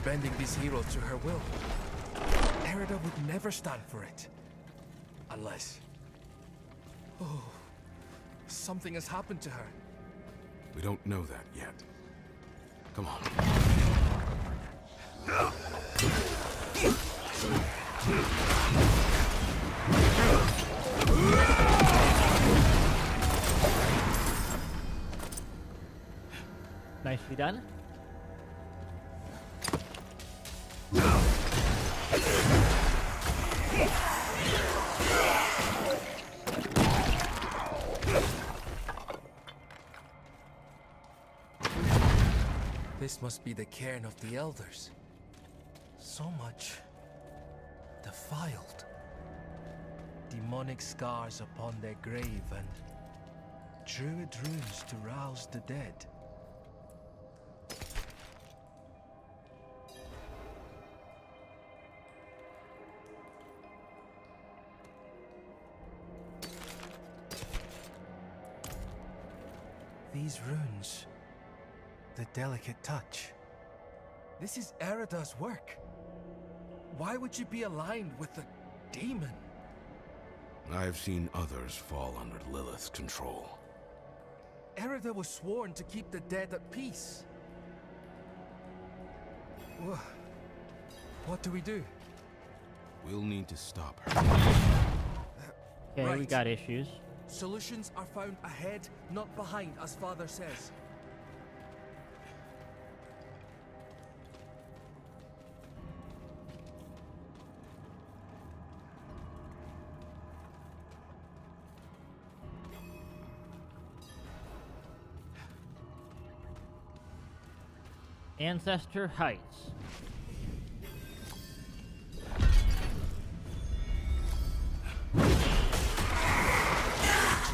S12: bending these heroes to her will. Erida would never stand for it. Unless... Oh... something has happened to her.
S9: We don't know that yet. Come on.
S1: Nicely done.
S12: This must be the cairn of the elders. So much defiled. Demonic scars upon their grave and druid runes to rouse the dead. These runes, the delicate touch. This is Erida's work. Why would you be aligned with a demon?
S9: I've seen others fall under Lilith's control.
S12: Erida was sworn to keep the dead at peace. What do we do?
S9: We'll need to stop her.
S1: Okay,
S12: Right.
S1: we got issues.
S12: Solutions are found ahead, not behind, as Father says.
S1: Ancestor Heights.
S12: Did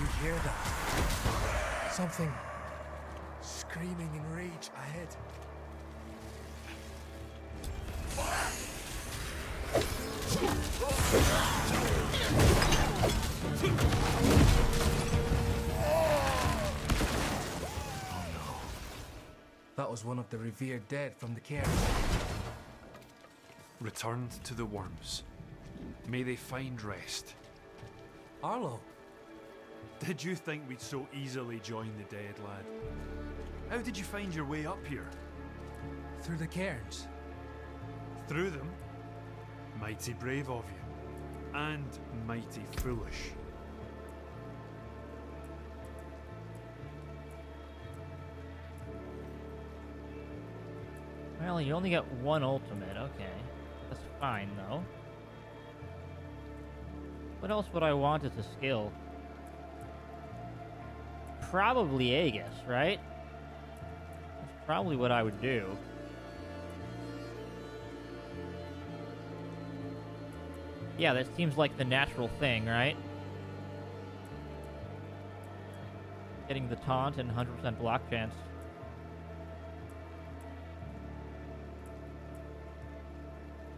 S12: you hear that? Something screaming in rage ahead. That was one of the revered dead from the cairn.
S6: Returned to the worms. May they find rest.
S12: Arlo,
S6: Did you think we'd so easily join the dead, lad? How did you find your way up here?
S12: through the cairns.
S6: Through them? Mighty brave of you. And mighty foolish.
S1: Well, you only get one ultimate. Okay. That's fine, though. What else would I want as a skill? Probably Aegis, right? That's probably what I would do. Yeah, that seems like the natural thing, right? Getting the taunt and 100% block chance.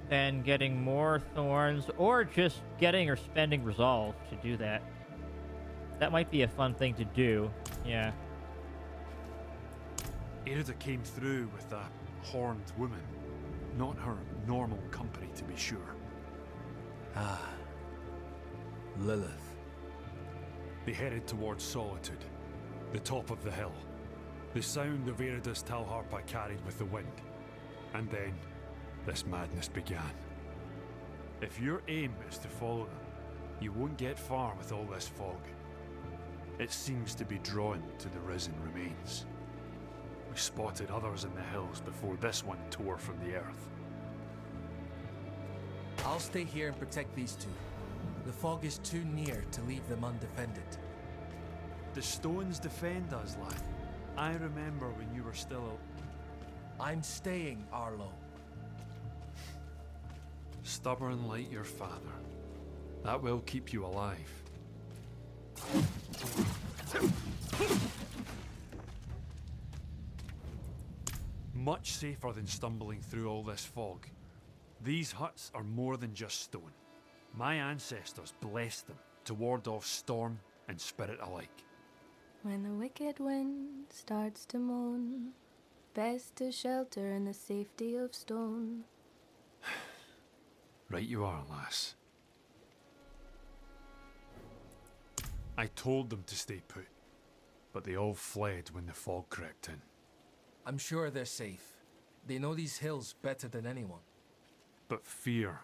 S1: Then getting more thorns, or just getting or spending resolve to do that. That might be a fun thing to do, yeah.
S6: Erida came through with a horned woman. Not her normal company, to be sure.
S12: Ah. Lilith.
S6: They headed towards Solitude, the top of the hill. The sound of Erida's Talharpa carried with the wind. And then, this madness began. If your aim is to follow them, you won't get far with all this fog. It seems to be drawn to the risen remains. We spotted others in the hills before this one tore from the earth.
S12: I'll stay here and protect these two. The fog is too near to leave them undefended.
S6: The stones defend us, lad. I remember when you were still
S12: I'm staying, Arlo.
S6: stubborn like your father. That will keep you alive. Much safer than stumbling through all this fog. These huts are more than just stone. My ancestors blessed them to ward off storm and spirit alike.
S2: When the wicked wind starts to moan, best to shelter in the safety of stone.
S6: Right you are, lass. I told them to stay put, but they all fled when the fog crept in.
S12: I'm sure they're safe. They know these hills better than anyone.
S6: But fear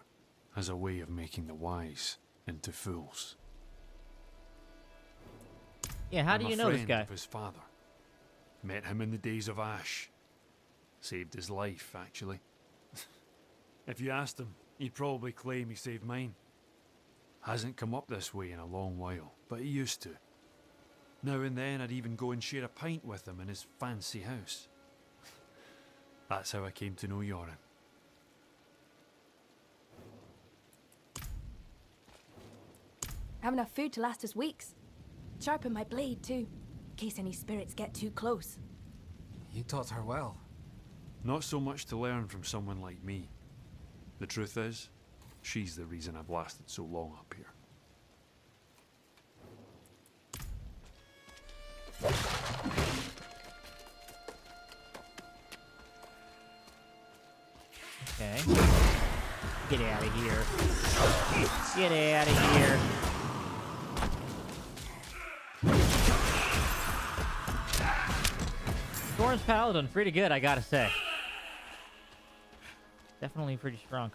S6: has a way of making the wise into fools.
S1: Yeah, how do you know this guy?
S6: I'm a friend of his father. Met him in the days of Ash. Saved his life, actually. If you asked him, he'd probably claim he saved mine. Hasn't come up this way in a long while, but he used to. Now and then I'd even go and share a pint with him in his fancy house. That's how I came to know Yoren.
S2: I have enough food to last us weeks. Sharpen my blade, too, in case any spirits get too close.
S12: You taught her well.
S6: Not so much to learn from someone like me. The truth is, she's the reason I've lasted so long up here.
S1: Okay. Get out of here. Get out of here. Thorn's Paladin, pretty good, I gotta say. Definitely pretty strong.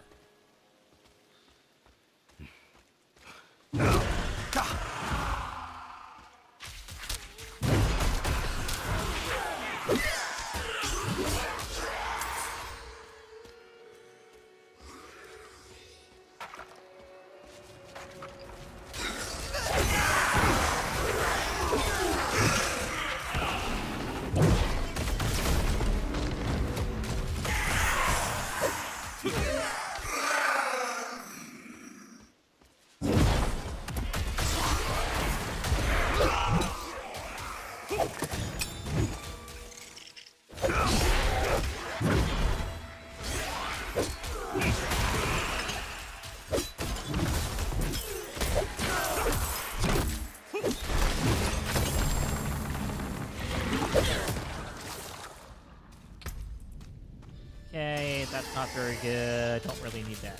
S1: Okay, that's not very good. Don't really need that.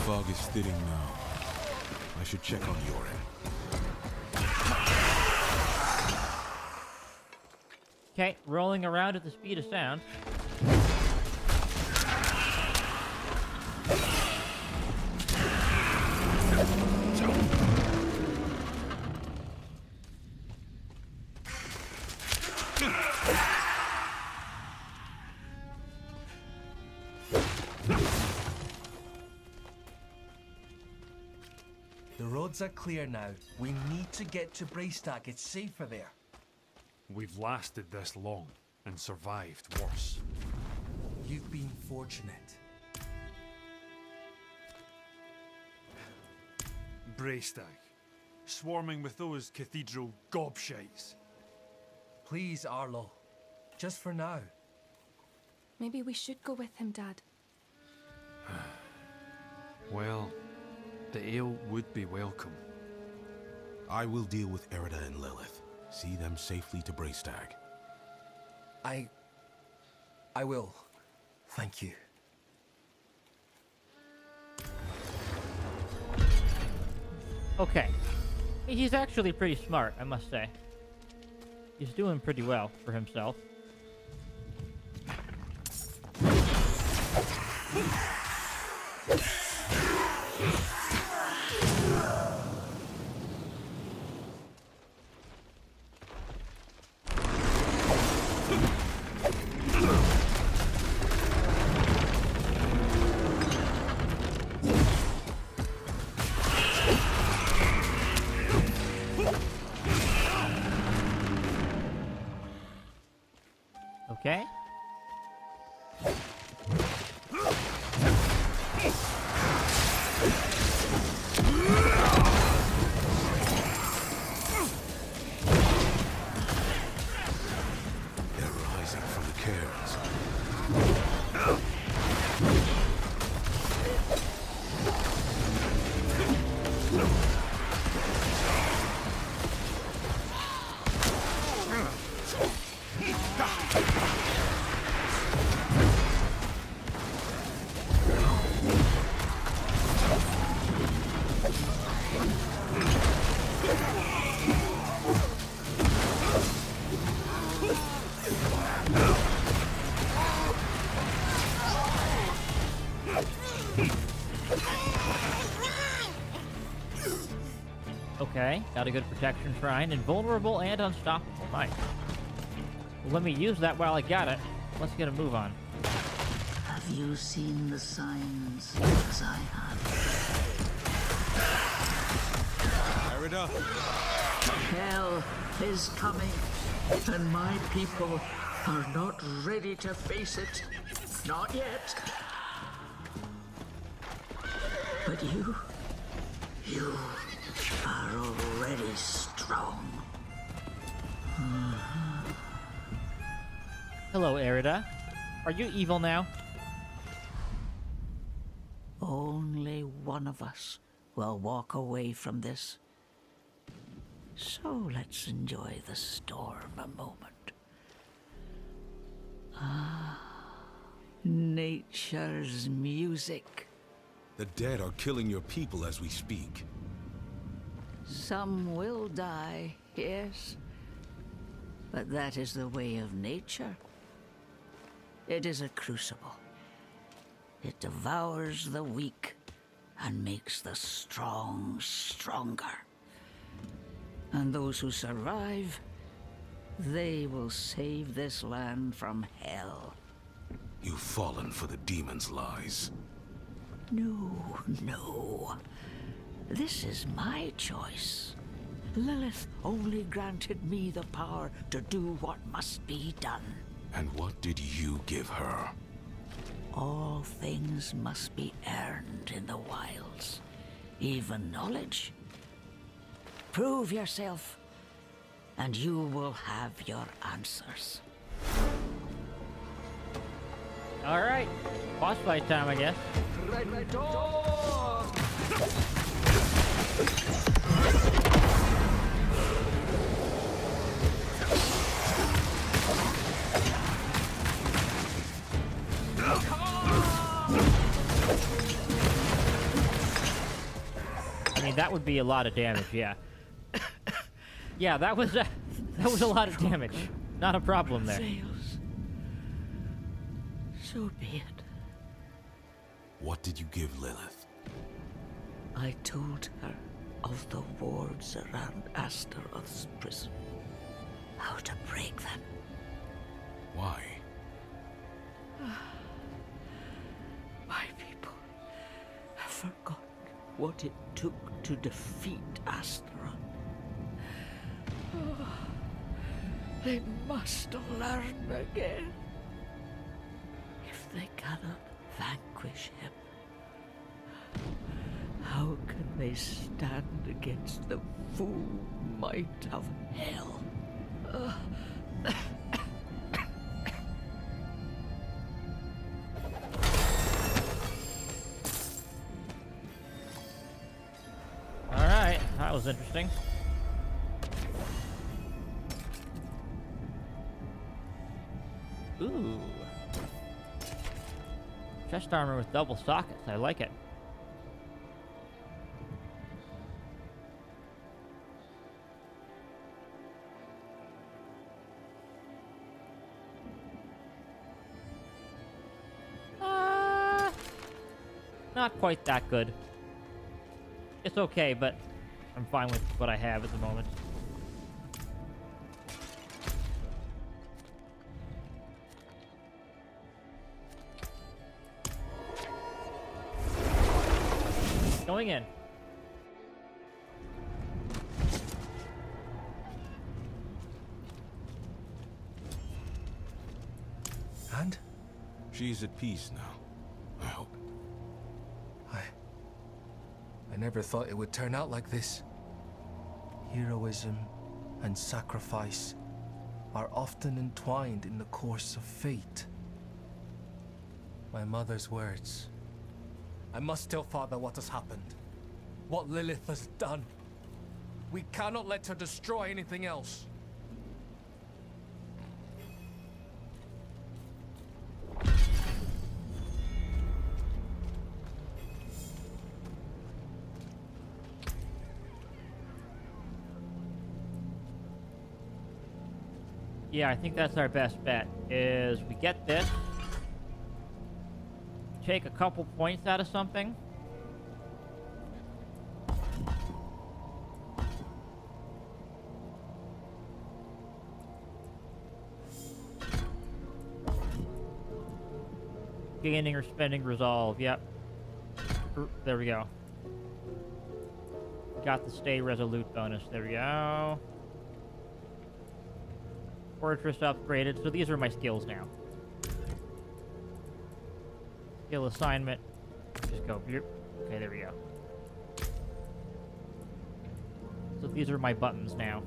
S9: Fog is thinning now. I should check on Yoren.
S1: Okay, rolling around at the speed of sound.
S12: The roads are clear now. We need to get to Braestack. It's safer there.
S6: We've lasted this long and survived worse.
S12: You've been fortunate.
S6: Braestack, swarming with those cathedral gobshites.
S12: Please, Arlo. Just for now.
S2: Maybe we should go with him, Dad.
S6: Well, the ale would be welcome.
S9: I will deal with Erida and Lilith. See them safely to Braestack.
S12: I will. Thank you.
S1: Okay. He's actually pretty smart, I must say. He's doing pretty well for himself. Okay, got a good protection shrine. Invulnerable and unstoppable. Nice. Well, let me use that while I got it. Let's get a move on.
S22: Have you seen the signs as I have?
S9: Erida!
S22: Hell is coming, and my people are not ready to face it. Not yet. But you are already strong.
S1: Hello, Erida. Are you evil now?
S22: Only one of us will walk away from this. So let's enjoy the storm a moment. Nature's music.
S9: The dead are killing your people as we speak.
S22: Some will die, yes. But that is the way of nature. It is a crucible. It devours the weak and makes the strong stronger. And those who survive, they will save this land from hell.
S9: You've fallen for the demon's lies.
S22: No. This is my choice. Lilith only granted me the power to do what must be done.
S9: And what did you give her?
S22: All things must be earned in the wilds, even knowledge. Prove yourself, and you will have your answers.
S1: Alright. Boss fight time, I guess.
S22: Red Dog!
S1: I mean, that would be a lot of damage, yeah. Yeah, that was a lot of damage. Not a problem there.
S22: Fails. So be it.
S9: What did you give Lilith?
S22: I told her of the wards around Astaroth's prison. How to break them.
S9: Why?
S22: My people have forgotten what it took to defeat Astaroth. They must learn again. If they cannot vanquish him, how can they stand against the full might of hell?
S1: Alright, that was interesting. Ooh. Chest armor with double sockets. I like it. Not quite that good. It's okay, but I'm fine with what I have at the moment. Going in.
S12: And?
S9: She's at peace now, I hope.
S12: I never thought it would turn out like this. Heroism and sacrifice are often entwined in the course of fate. My mother's words. I must tell Father what has happened. What Lilith has done. We cannot let her destroy anything else.
S1: Yeah, I think that's our best bet, is we get this, take a couple points out of something, Gaining or spending resolve. Yep. There we go. Got the stay resolute bonus. There we go. Fortress upgraded. So these are my skills now. Skill assignment. Just go. Okay, there we go. So these are my buttons now.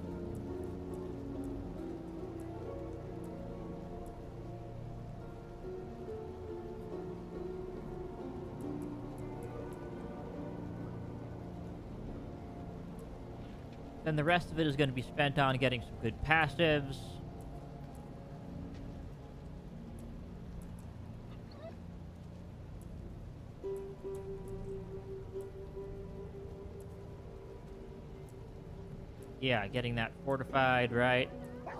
S1: Then the rest of it is going to be spent on getting some good passives. Yeah, getting that fortified, right?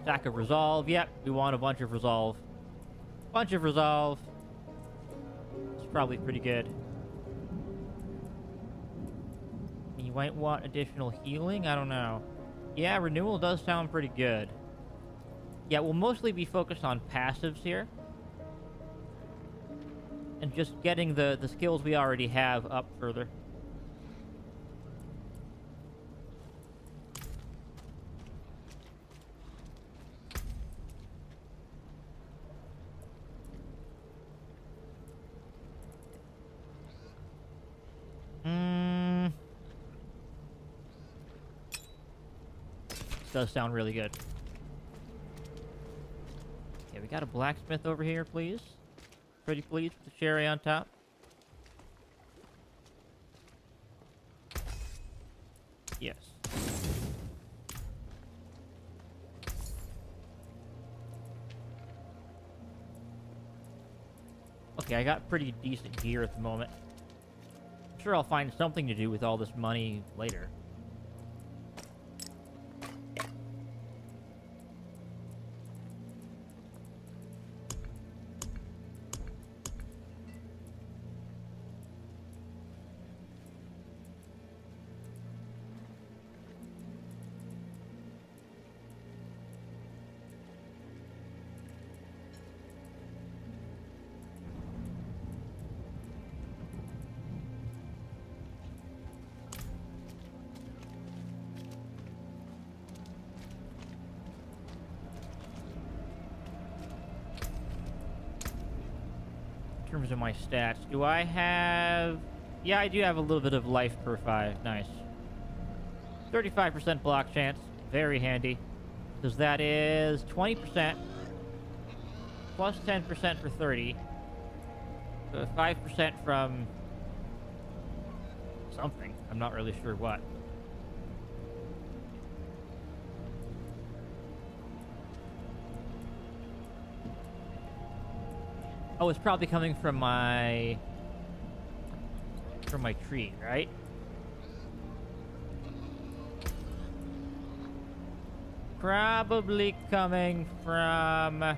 S1: Stack of resolve. Yep, we want a bunch of resolve. Bunch of resolve. It's probably pretty good. You might want additional healing? I don't know. Yeah, renewal does sound pretty good. Yeah, we'll mostly be focused on passives here. And just getting the skills we already have up further. Does sound really good. Okay, we got a blacksmith over here, please. Pretty please with the cherry on top. Yes. Okay, I got pretty decent gear at the moment. I'm sure I'll find something to do with all this money later. In terms of my stats, do I have... Yeah, I do have a little bit of life per 5. Nice. 35% block chance. Very handy. Because that is 20%. Plus 10% for 30. So 5% from... something. I'm not really sure what. Oh, it's probably coming from my tree, right? Probably coming from...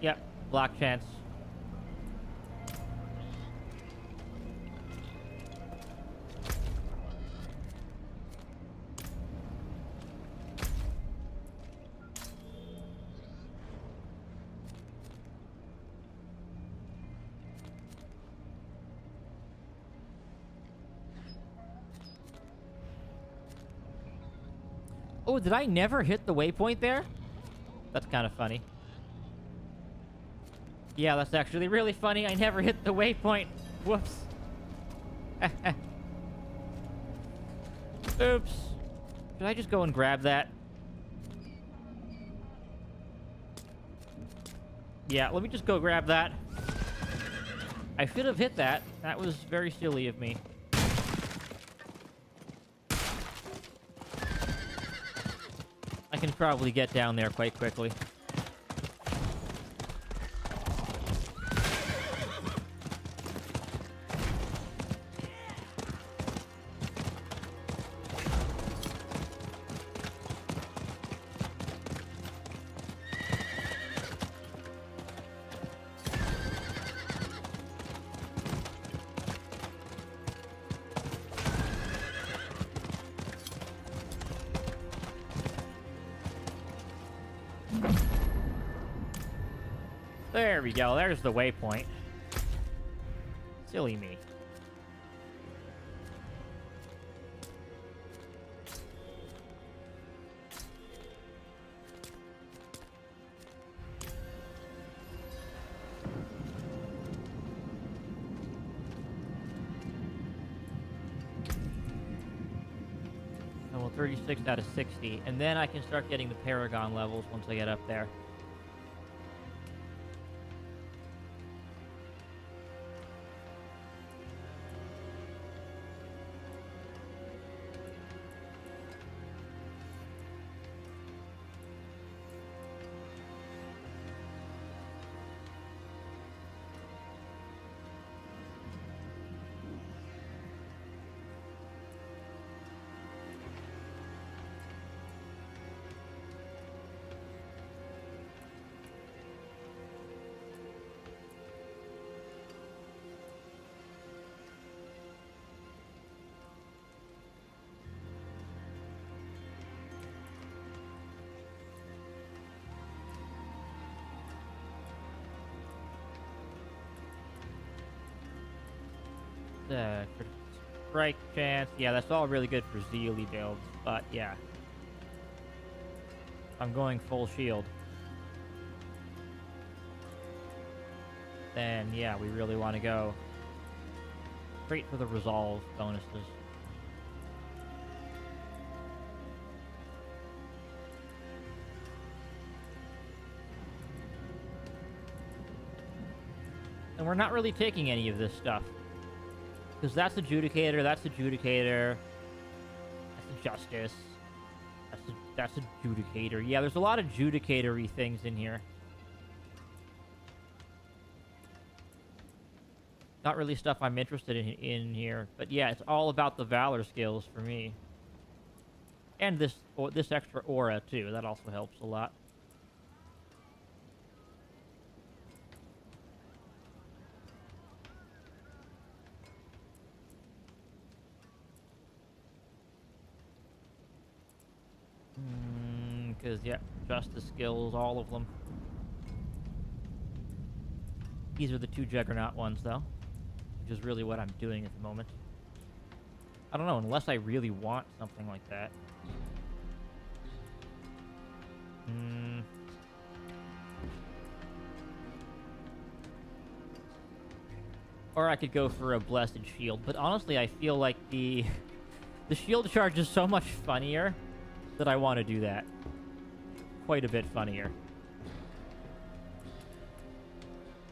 S1: Yep, block chance. Oh, did I never hit the waypoint there? That's kind of funny. Yeah, that's actually really funny. I never hit the waypoint. Whoops. Oops. Should I just go and grab that? Yeah, let me just go grab that. I should have hit that. That was very silly of me. I can probably get down there quite quickly. There we go. There's the waypoint. Silly me. Level 36 out of 60. And then I can start getting the Paragon levels once I get up there. Strike chance. Yeah, that's all really good for Zealy builds, but yeah. I'm going full shield. Then, yeah, we really want to go straight for the resolve bonuses. And we're not really taking any of this stuff. Because that's Adjudicator, that's Adjudicator, that's Justice, that's Adjudicator. Yeah, there's a lot of Adjudicator-y things in here. Not really stuff I'm interested in here, but yeah, it's all about the Valor skills for me. And this extra aura, too, that also helps a lot. Because, yeah, Justice skills, all of them. These are the two Juggernaut ones, though. Which is really what I'm doing at the moment. I don't know, unless I really want something like that. Or I could go for a Blessed Shield. But honestly, I feel like the shield charge is so much funnier that I want to do that. Quite a bit funnier.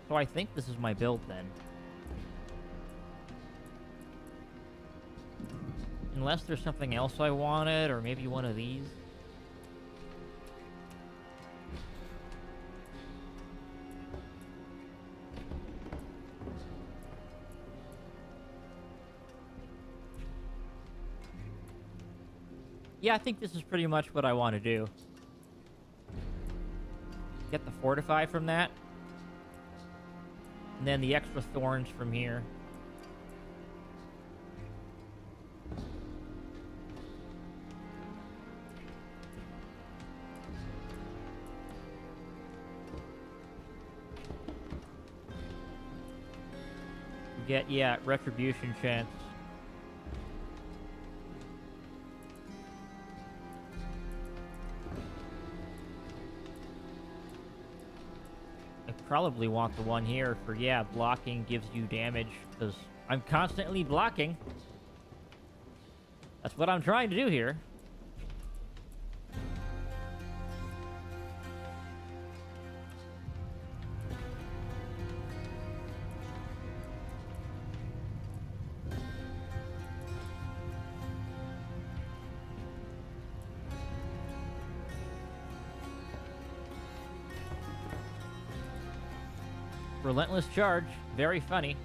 S1: So I think this is my build then. Unless there's something else I wanted, or maybe one of these. Yeah, I think this is pretty much what I want to do. Get the Fortify from that. And then the extra thorns from here. Get, yeah, Retribution chance. Probably want the one here for, yeah, blocking gives you damage, because I'm constantly blocking. That's what I'm trying to do here. Relentless charge. Very funny.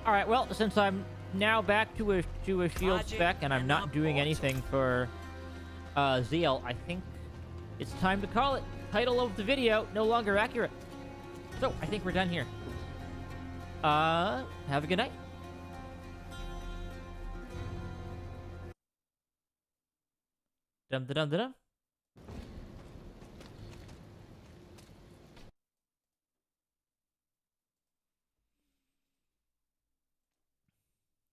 S1: Alright, well, since I'm now back to a shield spec and I'm not doing anything for Zeal, I think it's time to call it. Title of the video, no longer accurate. So, I think we're done here. Have a good night. Dum-da-dum-da-dum.